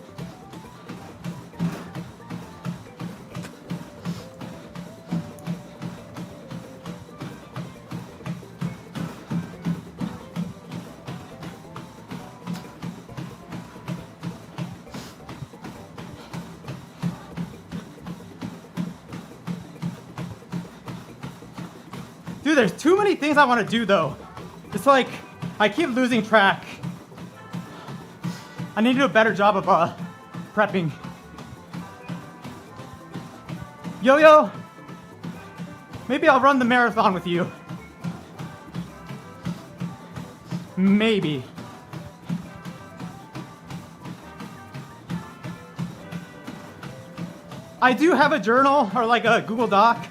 Dude, there's too many things I want to do though. It's like, I keep losing track. I need to do a better job of prepping. Yo-Yo, maybe I'll run the marathon with you. Maybe. I do have a journal or like a Google Doc,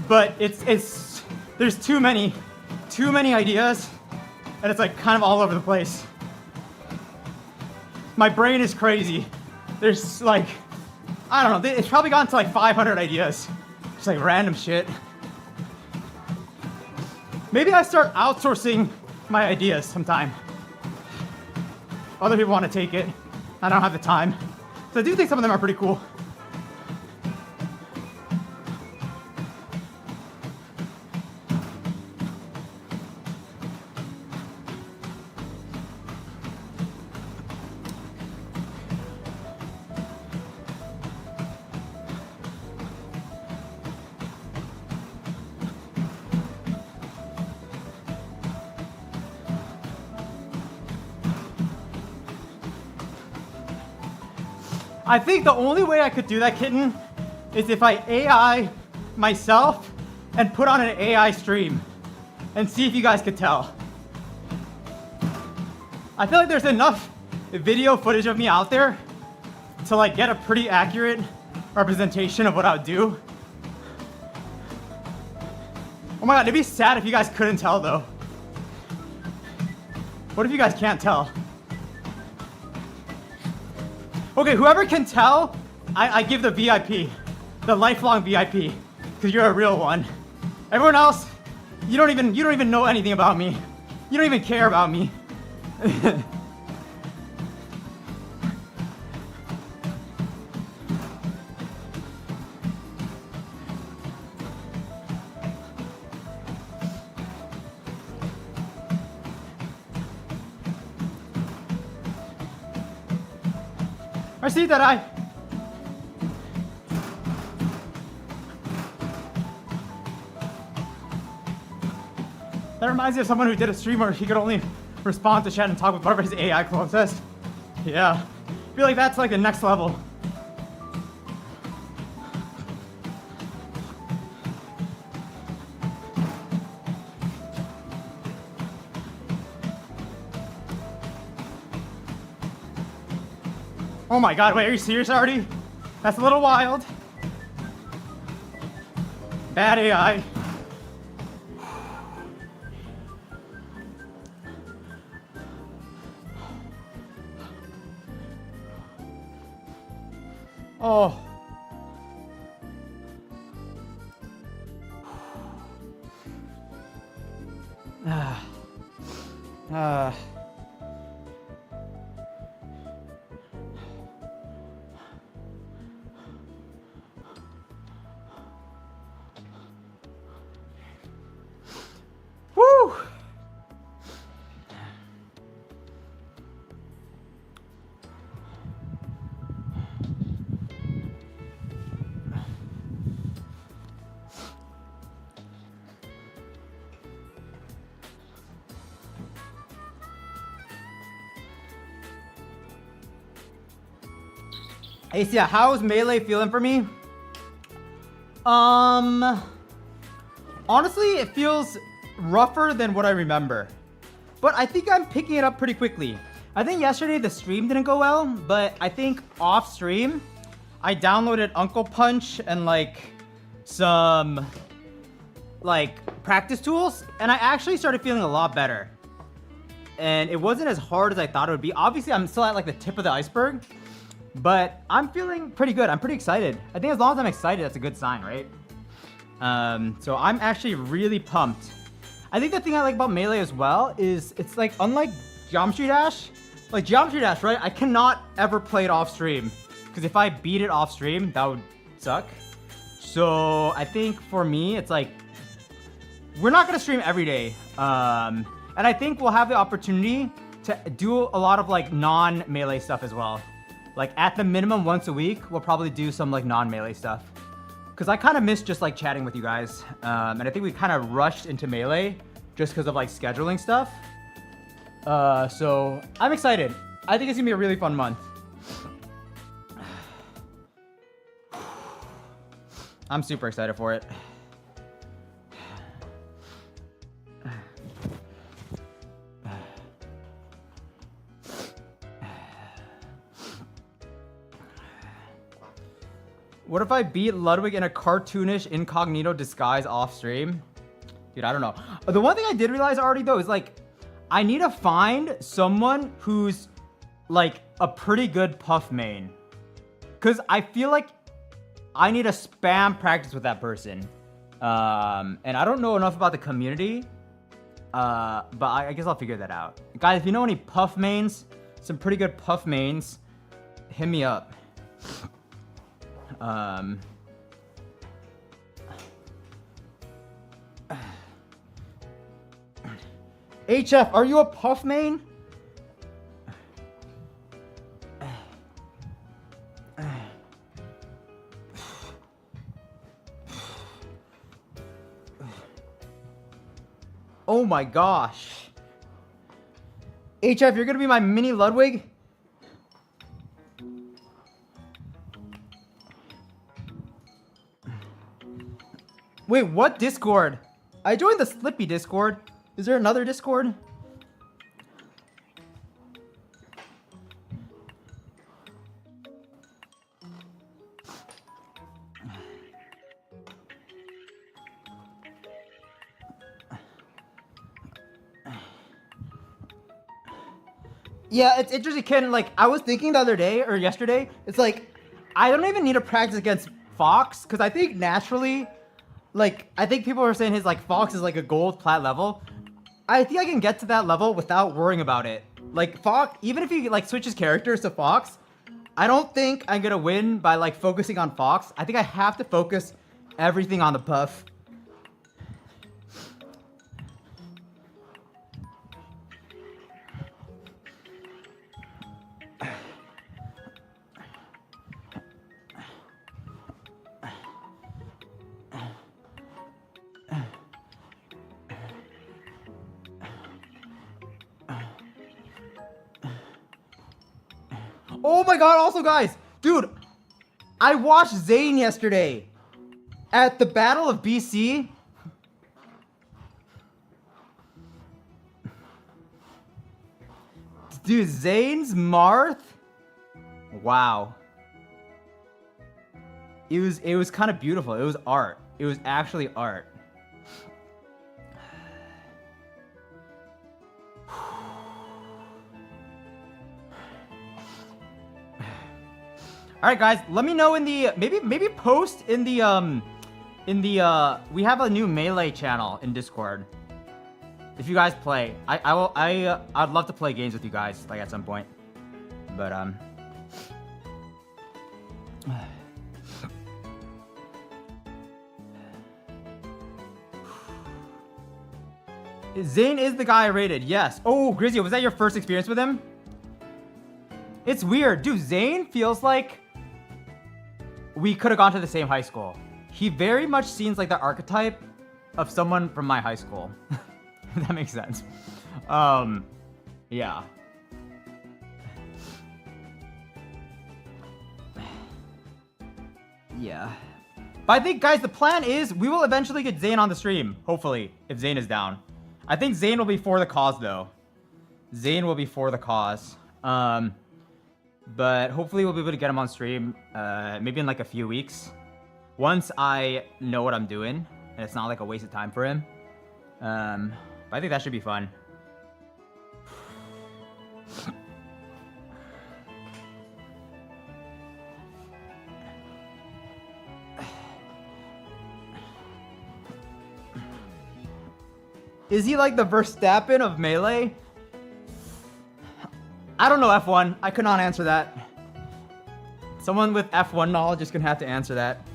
but there's too many ideas, and it's like kind of all over the place. My brain is crazy. There's like, I don't know, it's probably gotten to like 500 ideas. Just like random shit. Maybe I start outsourcing my ideas sometime. Other people want to take it. I don't have the time. So I do think some of them are pretty cool. I think the only way I could do that, Kitten, is if I AI myself and put on an AI stream and see if you guys could tell. I feel like there's enough video footage of me out there to like get a pretty accurate representation of what I would do. Oh my god, it'd be sad if you guys couldn't tell though. What if you guys can't tell? Okay, whoever can tell, I give the VIP, the lifelong VIP, because you're a real one. Everyone else, you don't even know anything about me. You don't even care about me. I see that eye. That reminds me of someone who did a stream where he could only respond to chat and talk with whatever his AI clone says. Yeah. I feel like that's like the next level. Oh my god, wait, are you serious already? That's a little wild. Bad AI. Oh. Woo! Acia, how's Melee feeling for me? Honestly, it feels rougher than what I remember. But I think I'm picking it up pretty quickly. I think yesterday the stream didn't go well, but I think off stream, I downloaded Uncle Punch and like some like practice tools, and I actually started feeling a lot better. And it wasn't as hard as I thought it would be. Obviously, I'm still at like the tip of the iceberg, but I'm feeling pretty good. I'm pretty excited. I think as long as I'm excited, that's a good sign, right? So I'm actually really pumped. I think the thing I like about Melee as well is it's like, unlike Geometry Dash, like Geometry Dash, right? I cannot ever play it off stream, because if I beat it off stream, that would suck. So I think for me, it's like, we're not gonna stream every day. And I think we'll have the opportunity to do a lot of like non-Melee stuff as well. Like at the minimum once a week, we'll probably do some like non-Melee stuff. Cause I kind of miss just like chatting with you guys. And I think we kind of rushed into Melee just because of like scheduling stuff. So I'm excited. I think it's gonna be a really fun month. I'm super excited for it. What if I beat Ludwig in a cartoonish incognito disguise off stream? Dude, I don't know. The one thing I did realize already though is like, I need to find someone who's like a pretty good Puff main. Cause I feel like I need to spam practice with that person. And I don't know enough about the community. But I guess I'll figure that out. Guys, if you know any Puff mains, some pretty good Puff mains, hit me up. HF, are you a Puff main? Oh my gosh. HF, you're gonna be my mini Ludwig? Wait, what Discord? I joined the Slippy Discord. Is there another Discord? Yeah, it's interesting, Ken. Like, I was thinking the other day or yesterday, it's like, I don't even need to practice against Fox, because I think naturally, like, I think people are saying his, like, Fox is like a gold plat level. I think I can get to that level without worrying about it. Like, Fox, even if he, like, switches characters to Fox, I don't think I'm gonna win by, like, focusing on Fox. I think I have to focus everything on the Puff. Oh my god, also guys, dude, I watched Zayn yesterday at the Battle of BC. Dude, Zayn's Marth. Wow. It was kind of beautiful. It was art. It was actually art. All right, guys. Let me know in the maybe post in the we have a new Melee channel in Discord. If you guys play, I'd love to play games with you guys like at some point. But Zayn is the guy I rated. Yes. Oh, Grizio, was that your first experience with him? It's weird, dude. Zayn feels like we could have gone to the same high school. He very much seems like the archetype of someone from my high school. If that makes sense. Yeah. Yeah. But I think, guys, the plan is we will eventually get Zayn on the stream. Hopefully, if Zayn is down. I think Zayn will be for the cause, though. Zayn will be for the cause. But hopefully we'll be able to get him on stream, maybe in like a few weeks. Once I know what I'm doing, and it's not like a waste of time for him. But I think that should be fun. Is he like the Verstappen of Melee? I don't know, F1. I could not answer that. Someone with F1 knowledge is gonna have to answer that.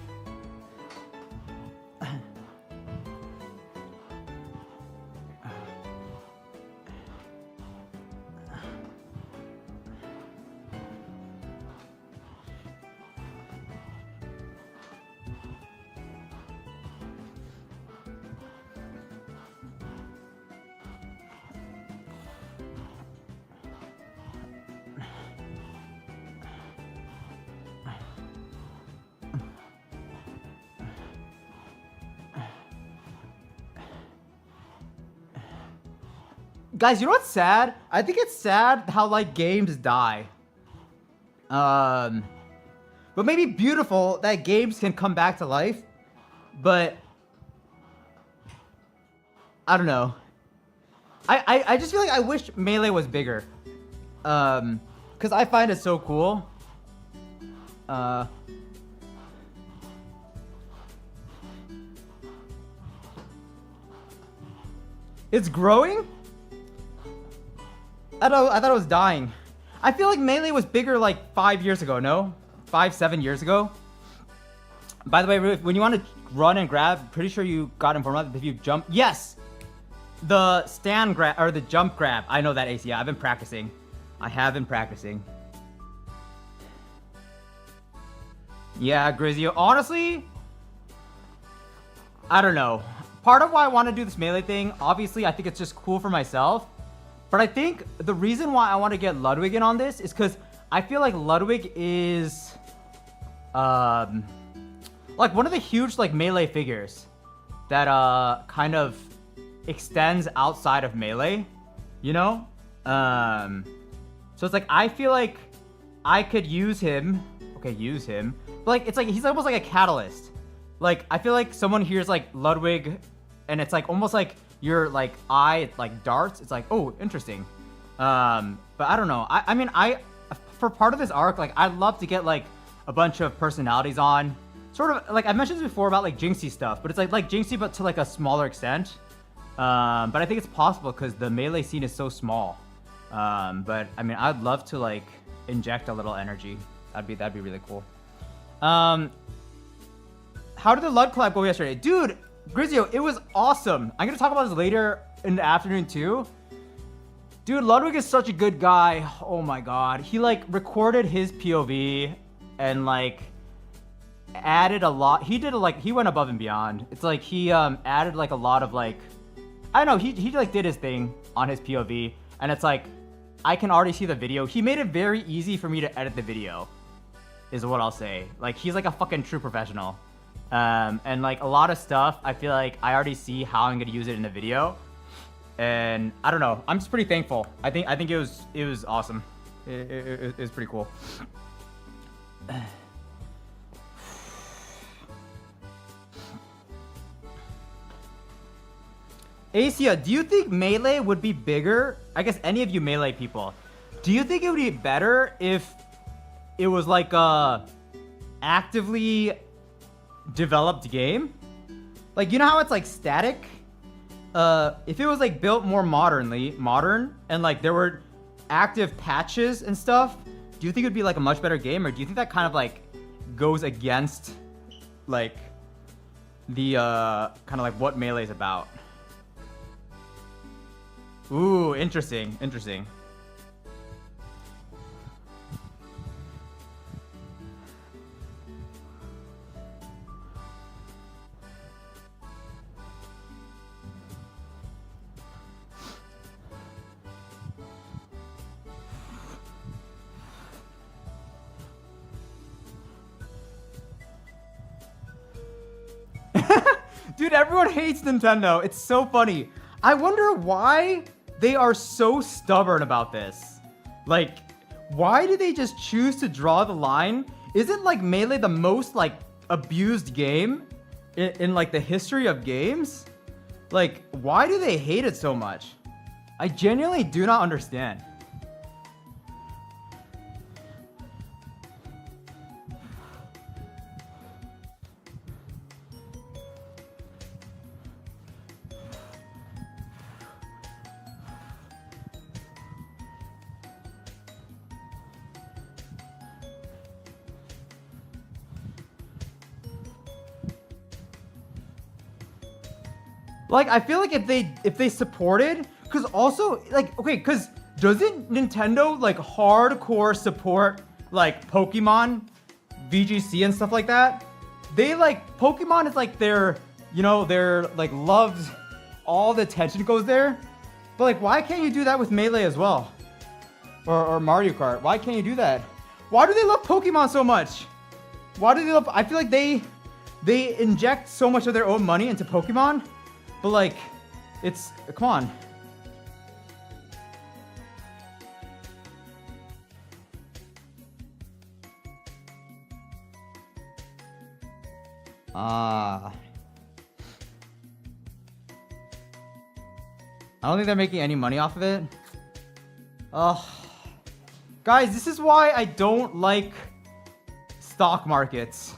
Guys, you know what's sad? I think it's sad how like games die. But maybe beautiful that games can come back to life. But I don't know. I just feel like I wish Melee was bigger. Cause I find it so cool. It's growing? I thought it was dying. I feel like Melee was bigger like 5 years ago, no? 7 years ago? By the way, when you want to run and grab, pretty sure you got informed if you jump. Yes! The stand grab, or the jump grab. I know that, AC. Yeah, I've been practicing. I have been practicing. Yeah, Grizio. Honestly, I don't know. Part of why I want to do this Melee thing, obviously, I think it's just cool for myself. But I think the reason why I want to get Ludwig in on this is because I feel like Ludwig is like one of the huge like Melee figures that kind of extends outside of Melee, you know? So it's like I feel like I could use him. Okay, use him. But like it's like he's almost like a catalyst. Like I feel like someone hears like Ludwig and it's like almost like your like eye like darts. It's like, oh, interesting. But I don't know. I mean, for part of this arc, like I'd love to get like a bunch of personalities on. Sort of like I mentioned this before about like Jinxie stuff, but it's like Jinxie but to like a smaller extent. But I think it's possible because the Melee scene is so small. But I mean, I'd love to like inject a little energy. That'd be really cool. How did the Lud collab go yesterday? Dude, Grizio, it was awesome. I'm gonna talk about this later in the afternoon too. Dude, Ludwig is such a good guy. Oh my god. He like recorded his POV and like added a lot. He went above and beyond. It's like he added like a lot of like, I don't know, he like did his thing on his POV and it's like I can already see the video. He made it very easy for me to edit the video, is what I'll say. Like, he's like a fucking true professional. And like a lot of stuff, I feel like I already see how I'm gonna use it in the video. And I don't know, I'm just pretty thankful. I think it was awesome. It was pretty cool. Asia, do you think Melee would be bigger? I guess any of you Melee people, do you think it would be better if it was like a actively developed game? Like, you know how it's like static? If it was like built more modern, and like there were active patches and stuff, do you think it would be like a much better game, or do you think that kind of like goes against like the kind of like what Melee is about? Ooh, interesting. Dude, everyone hates Nintendo. It's so funny. I wonder why they are so stubborn about this. Like, why do they just choose to draw the line? Isn't like Melee the most like abused game in like the history of games? Like, why do they hate it so much? I genuinely do not understand. Like, I feel like if they supported, because also, like, okay, because doesn't Nintendo, like, hardcore support, like, Pokemon, VGC and stuff like that? They, like, Pokemon is, like, their, you know, their, like, loves, all the attention goes there. But, like, why can't you do that with Melee as well? Or Mario Kart? Why can't you do that? Why do they love Pokemon so much? Why do they love, I feel like they inject so much of their own money into Pokemon. But like, it's, come on. I don't think they're making any money off of it. Guys, this is why I don't like stock markets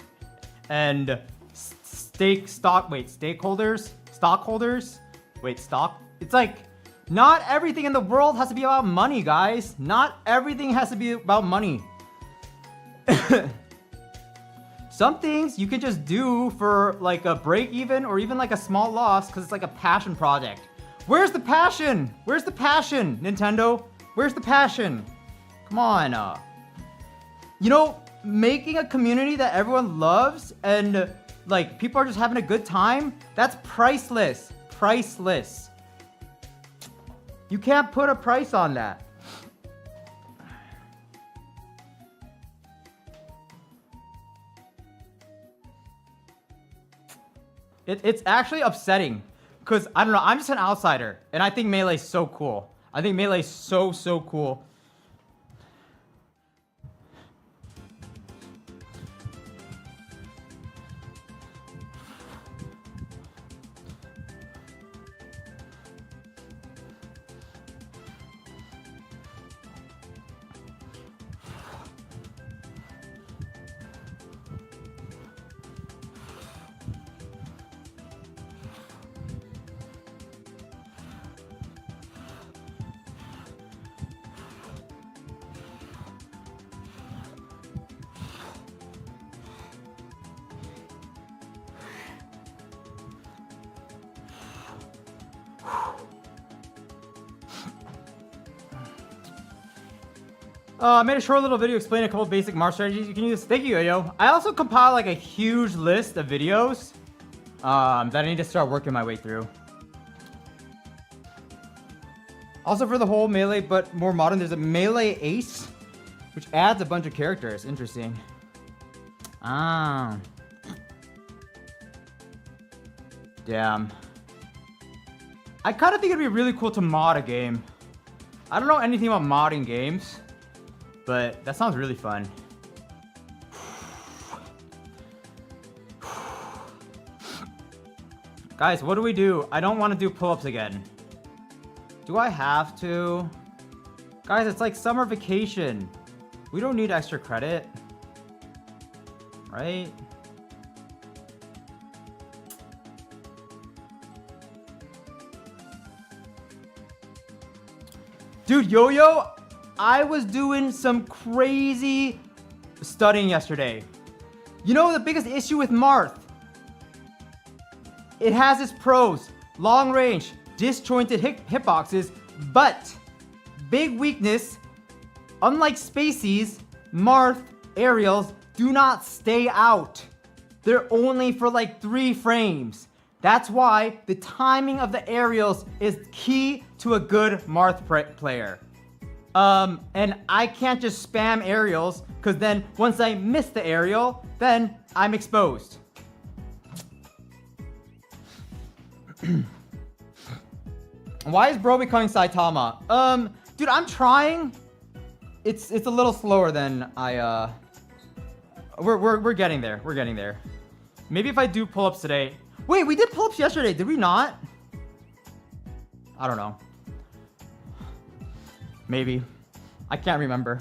and stockholders. Wait, stock? It's like, not everything in the world has to be about money, guys. Not everything has to be about money. Some things you can just do for like a break even or even like a small loss because it's like a passion project. Where's the passion? Where's the passion, Nintendo? Where's the passion? Come on. You know, making a community that everyone loves and like people are just having a good time, that's priceless. Priceless. You can't put a price on that. It's actually upsetting because I don't know, I'm just an outsider and I think Melee's so cool. I think Melee's so cool. I made a short little video explaining a couple basic Mars strategies you can use. Thank you, yo. I also compiled like a huge list of videos that I need to start working my way through. Also for the whole melee, but more modern, there's a melee ace, which adds a bunch of characters. Interesting. Ah. Damn. I kind of think it'd be really cool to mod a game. I don't know anything about modding games, but that sounds really fun. Guys, what do we do? I don't want to do pull-ups again. Do I have to? Guys, it's like summer vacation. We don't need extra credit. Right? Dude, Yo-Yo, I was doing some crazy studying yesterday. You know the biggest issue with Marth? It has its pros. Long range, disjointed hitboxes, but big weakness, unlike Spaceys, Marth aerials do not stay out. They're only for like 3 frames. That's why the timing of the aerials is key to a good Marth player. And I can't just spam aerials, because then once I miss the aerial, then I'm exposed. Why is bro becoming Saitama? Dude, I'm trying. It's a little slower than I, we're getting there. We're getting there. Maybe if I do pull-ups today. Wait, we did pull-ups yesterday, did we not? I don't know. Maybe. I can't remember.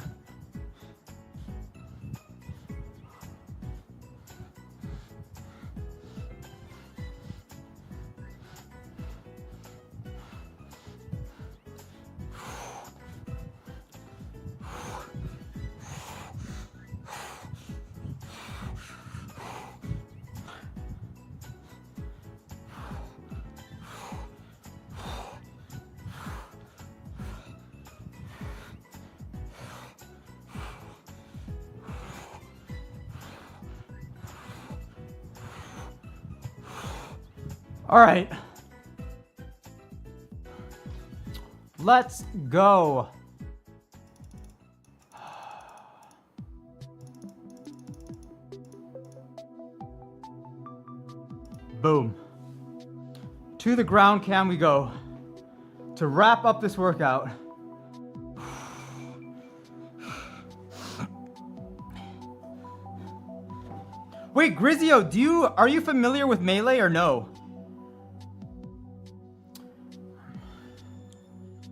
All right. Let's go. Boom. To the ground can we go to wrap up this workout. Wait, Grizio, are you familiar with Melee or no?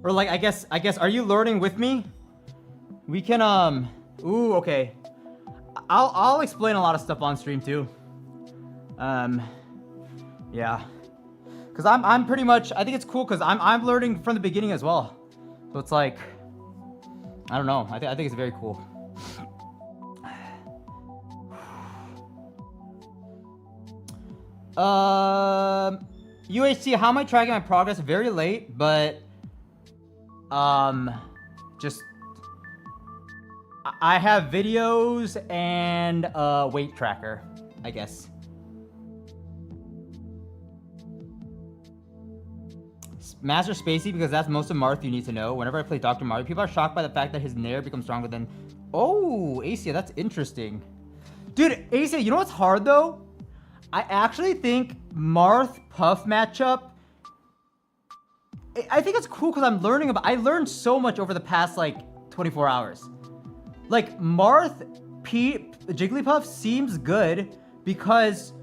Or like, I guess, are you learning with me? We can, ooh, okay. I'll explain a lot of stuff on stream too. Yeah. Cause I'm pretty much, I think it's cool cause I'm learning from the beginning as well. So it's like, I don't know. I think it's very cool. UHC, how am I tracking my progress? Very late, but just I have videos and a weight tracker, I guess. Master Spacey, because that's most of Marth you need to know. Whenever I play Dr. Mario, people are shocked by the fact that his Nair becomes stronger than... Oh, Asia, that's interesting. Dude, Asia, you know what's hard though? I actually think Marth Puff matchup, I think it's cool because I'm learning about... I learned so much over the past like 24 hours. Like Marth Jigglypuff seems good because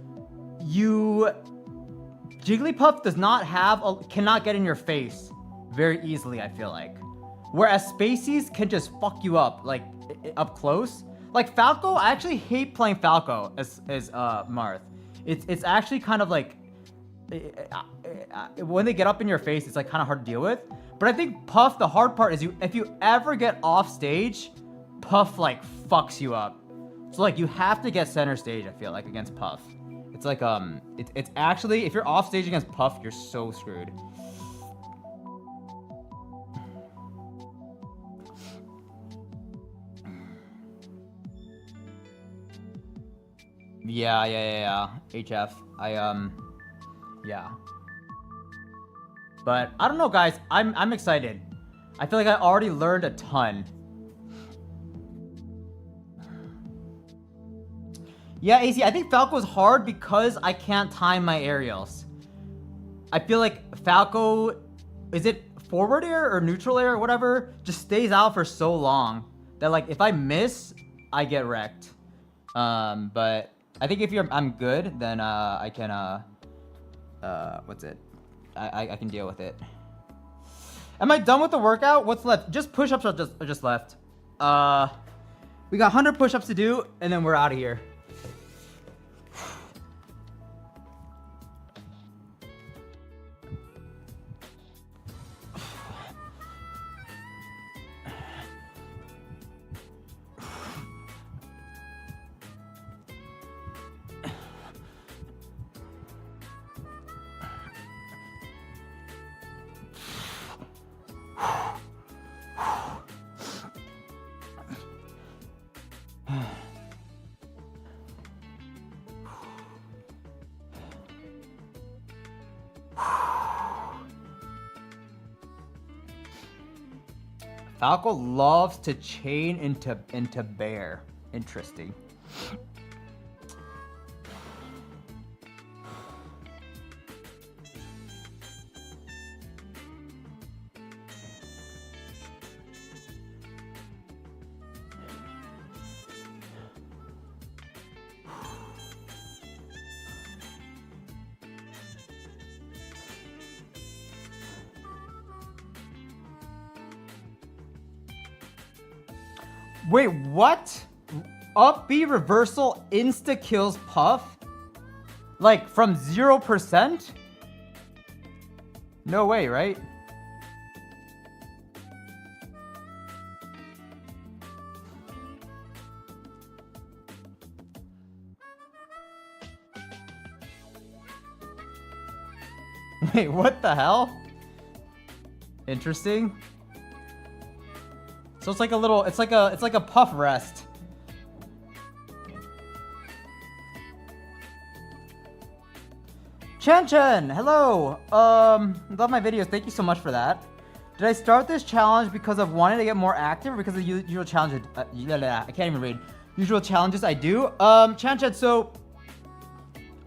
Jigglypuff does not have cannot get in your face very easily, I feel like. Whereas Spaceys can just fuck you up, like up close. Like Falco, I actually hate playing Falco as Marth. It's actually kind of like when they get up in your face, it's like kind of hard to deal with. But I think Puff, the hard part is if you ever get off stage, Puff like fucks you up. So like you have to get center stage, I feel like, against Puff. It's like it's actually, if you're off stage against Puff, you're so screwed. Yeah. HF. Yeah. But I don't know, guys. I'm excited. I feel like I already learned a ton. Yeah, AC, I think Falco's hard because I can't time my aerials. I feel like Falco, is it forward air or neutral air or whatever, just stays out for so long that like if I miss, I get wrecked. But I think if I'm good, then I can what's it? I can deal with it. Am I done with the workout? What's left? Just push-ups are just left. We got 100 push-ups to do, and then we're out of here. Falco loves to chain into bear. Interesting. Wait, what? Up B reversal insta kills Puff? Like from 0%? No way, right? Wait, what the hell? Interesting. So it's like a little, it's like a Puff rest. Chen, hello. Love my videos. Thank you so much for that. Did I start this challenge because of wanting to get more active or because of the usual challenges? I can't even read. Usual challenges I do. Chen, so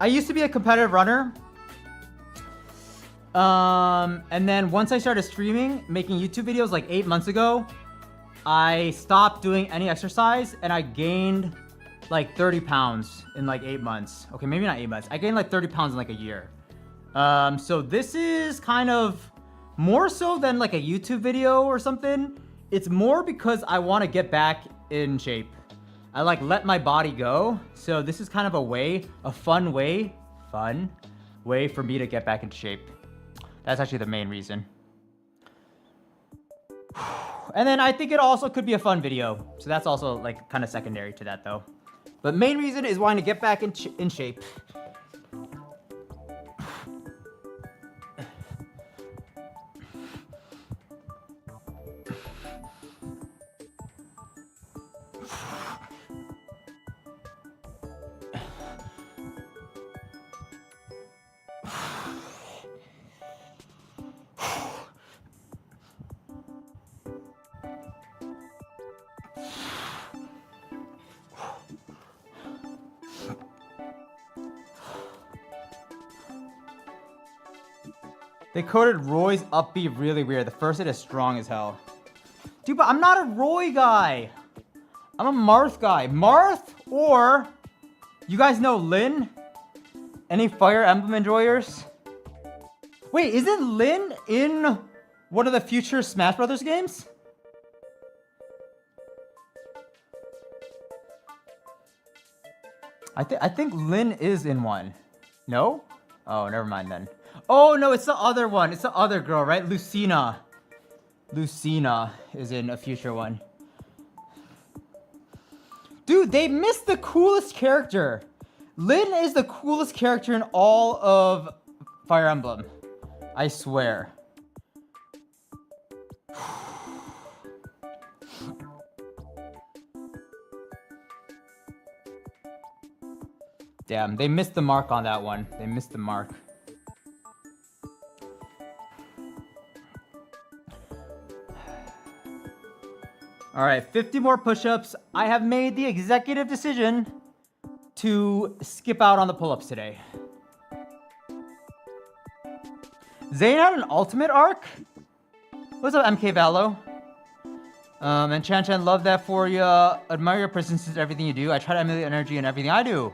I used to be a competitive runner. And then once I started streaming, making YouTube videos like 8 months ago, I stopped doing any exercise and I gained like 30 pounds in like 8 months. Okay, maybe not 8 months. I gained like 30 pounds in like a year. So this is kind of more so than like a YouTube video or something. It's more because I want to get back in shape. I like let my body go. So this is kind of a fun way for me to get back into shape. That's actually the main reason. And then I think it also could be a fun video. So that's also like kind of secondary to that though. But main reason is wanting to get back in shape. They coded Roy's up B really weird. The first hit is strong as hell. Dude, but I'm not a Roy guy. I'm a Marth guy. Marth or... You guys know Lin? Any Fire Emblem enjoyers? Wait, isn't Lin in one of the future Smash Brothers games? I think Lin is in one. No? Oh, never mind then. Oh, no, it's the other one. It's the other girl, right? Lucina. Lucina is in a future one. Dude, they missed the coolest character. Lin is the coolest character in all of Fire Emblem. I swear. Damn, they missed the mark on that one. They missed the mark. All right, 50 more push-ups. I have made the executive decision to skip out on the pull-ups today. Zayn had an ultimate arc? What's up, MK Valo? And Chan Chan, love that for you. Admire your persistence in everything you do. I try to emulate energy in everything I do.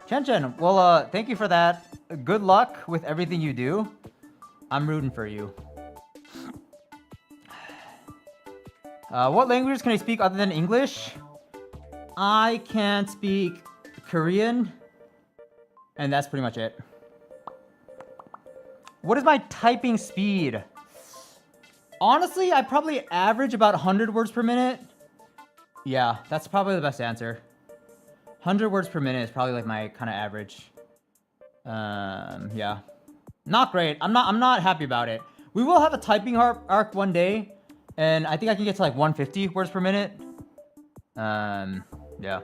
Chan Chan, well, thank you for that. Good luck with everything you do. I'm rooting for you. What languages can I speak other than English? I can speak Korean, and that's pretty much it. What is my typing speed? Honestly, I probably average about 100 words per minute. Yeah, that's probably the best answer. 100 words per minute is probably like my kind of average. Yeah. Not great. I'm not happy about it. We will have a typing arc one day, and I think I can get to like 150 words per minute. Yeah.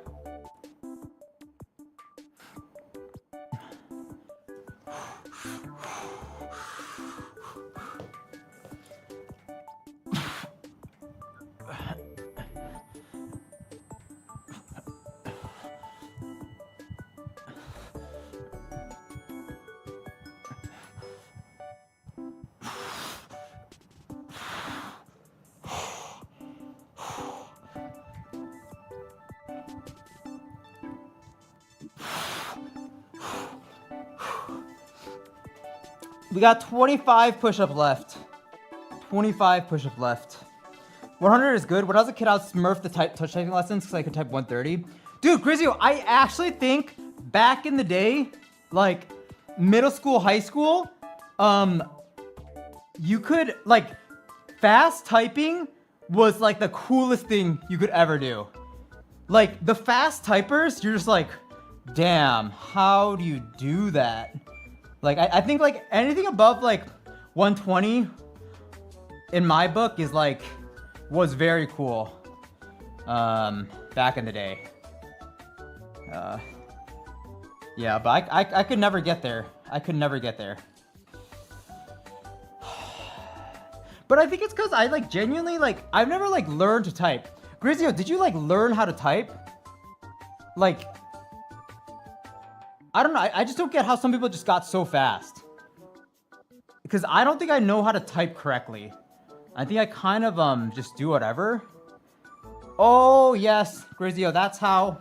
We got 25 push-up left. 25 push-up left. 100 is good. When I was a kid, I would smurf the touch typing lessons because I could type 130. Dude, Grizio, I actually think back in the day, like middle school, high school, you could, like, fast typing was like the coolest thing you could ever do. Like, the fast typers, you're just like, damn, how do you do that? Like, I think like anything above like 120 in my book is like, was very cool back in the day. Yeah, but I could never get there. I could never get there. But I think it's because I like genuinely like, I've never like learned to type. Grizio, did you like learn how to type? Like, I don't know. I just don't get how some people just got so fast. Because I don't think I know how to type correctly. I think I kind of just do whatever. Oh yes, Grizio, that's how.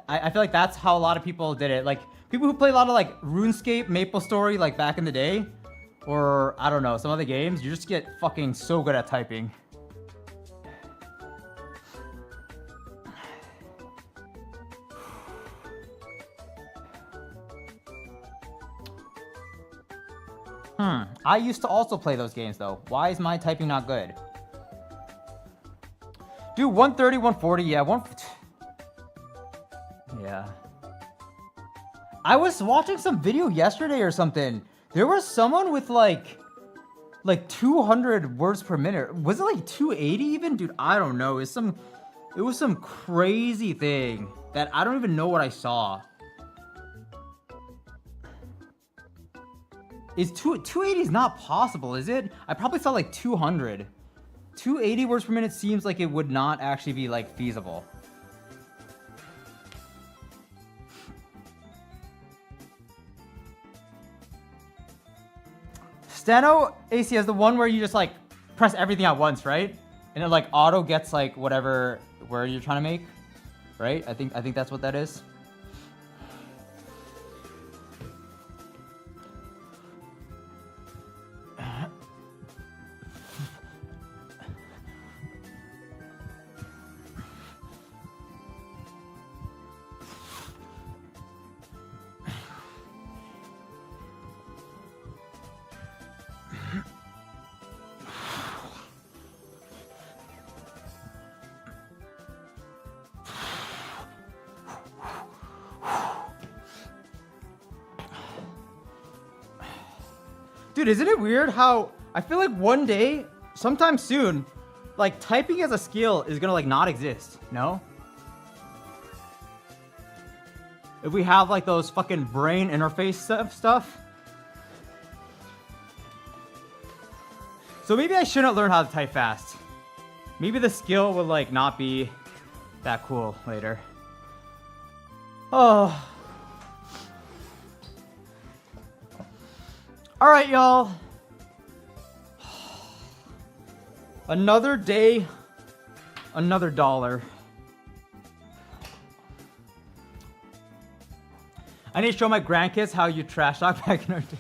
I feel like that's how a lot of people did it. Like people who play a lot of like RuneScape, MapleStory, like back in the day, or I don't know, some other games. You just get fucking so good at typing. I used to also play those games though. Why is my typing not good? Dude, 130, 140, yeah, yeah. I was watching some video yesterday or something. There was someone with like 200 words per minute. Was it like 280 even? Dude, I don't know. It was some crazy thing that I don't even know what I saw. Is 280 is not possible, is it? I probably saw like 200. 280 words per minute seems like it would not actually be like feasible. Steno AC is the one where you just like press everything at once, right? And it like auto gets like whatever word you're trying to make, right? I think that's what that is. Dude, isn't it weird how I feel like one day, sometime soon, like typing as a skill is gonna like not exist, no? If we have like those fucking brain interface stuff. So maybe I shouldn't learn how to type fast. Maybe the skill will like not be that cool later. Oh. All right, y'all. Another day, another dollar. I need to show my grandkids how you trash talk back in our day.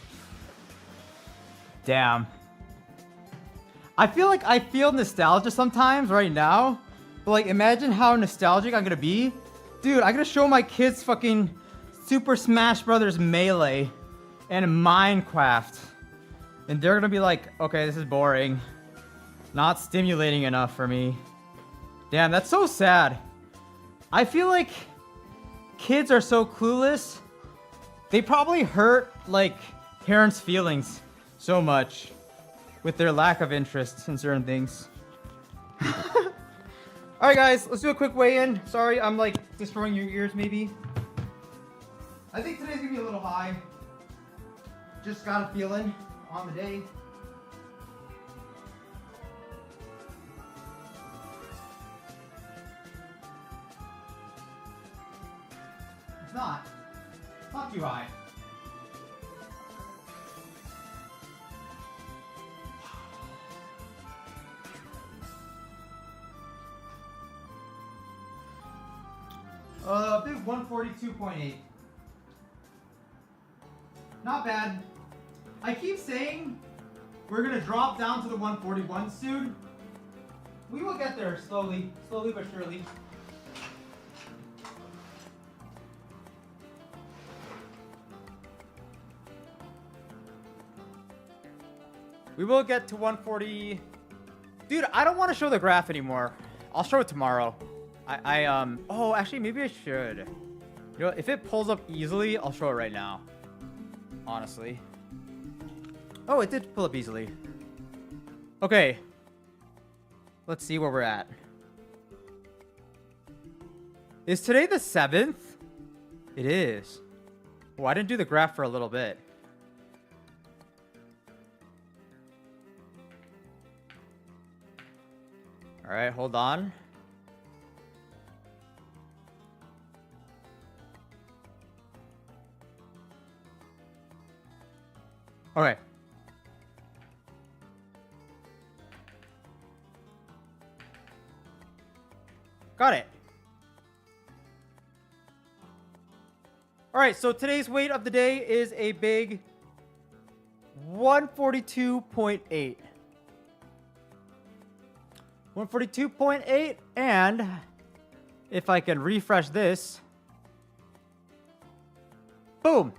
Damn. I feel nostalgia sometimes right now. But like, imagine how nostalgic I'm gonna be. Dude, I'm gonna show my kids fucking Super Smash Brothers Melee and Minecraft. And they're gonna be like, okay, this is boring. Not stimulating enough for me. Damn, that's so sad. I feel like kids are so clueless. They probably hurt, like, parents' feelings so much with their lack of interest in certain things. Alright guys, let's do a quick weigh-in. Sorry, I'm like destroying your ears maybe. I think today's gonna be a little high. Just got a feeling on the day. It's not too high. Big 142.8. Not bad. I keep saying we're gonna drop down to the 141 soon. We will get there slowly but surely. We will get to 140. Dude, I don't want to show the graph anymore. I'll show it tomorrow. Oh, actually, maybe I should. You know, if it pulls up easily, I'll show it right now. Honestly. Oh, it did pull up easily. Okay. Let's see where we're at. Is today the 7th? It is. Oh, I didn't do the graph for a little bit. All right, hold on. Okay. Got it. All right, so today's weight of the day is a big 142.8. 142.8, and if I can refresh this, boom.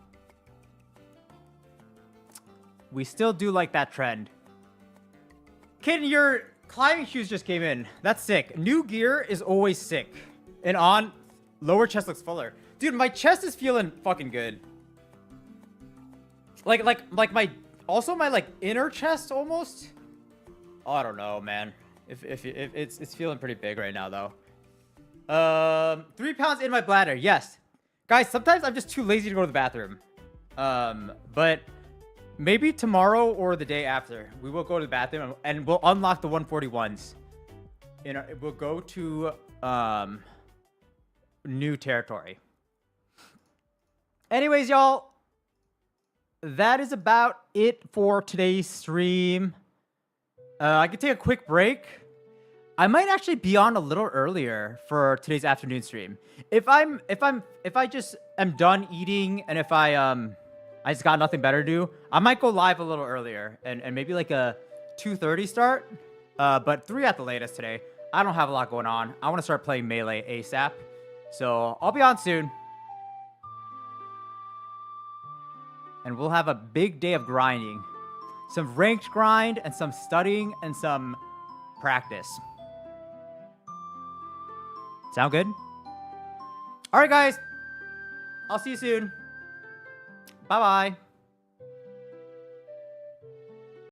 We still do like that trend. Kid, your climbing shoes just came in. That's sick. New gear is always sick. And on, lower chest looks fuller. Dude, my chest is feeling fucking good. Like my, also my like inner chest almost. Oh, I don't know, man. If it's feeling pretty big right now though. 3 pounds in my bladder. Yes. Guys, sometimes I'm just too lazy to go to the bathroom. But maybe tomorrow or the day after, we will go to the bathroom and we'll unlock the 141s. We'll go to new territory. Anyways, y'all, that is about it for today's stream. I could take a quick break. I might actually be on a little earlier for today's afternoon stream. If I just am done eating and if I just got nothing better to do, I might go live a little earlier and maybe like a 2:30 start. But 3 at the latest today. I don't have a lot going on. I want to start playing Melee ASAP. So I'll be on soon. And we'll have a big day of grinding. Some ranked grind and some studying and some practice. Sound good? All right, guys. I'll see you soon. Bye-bye.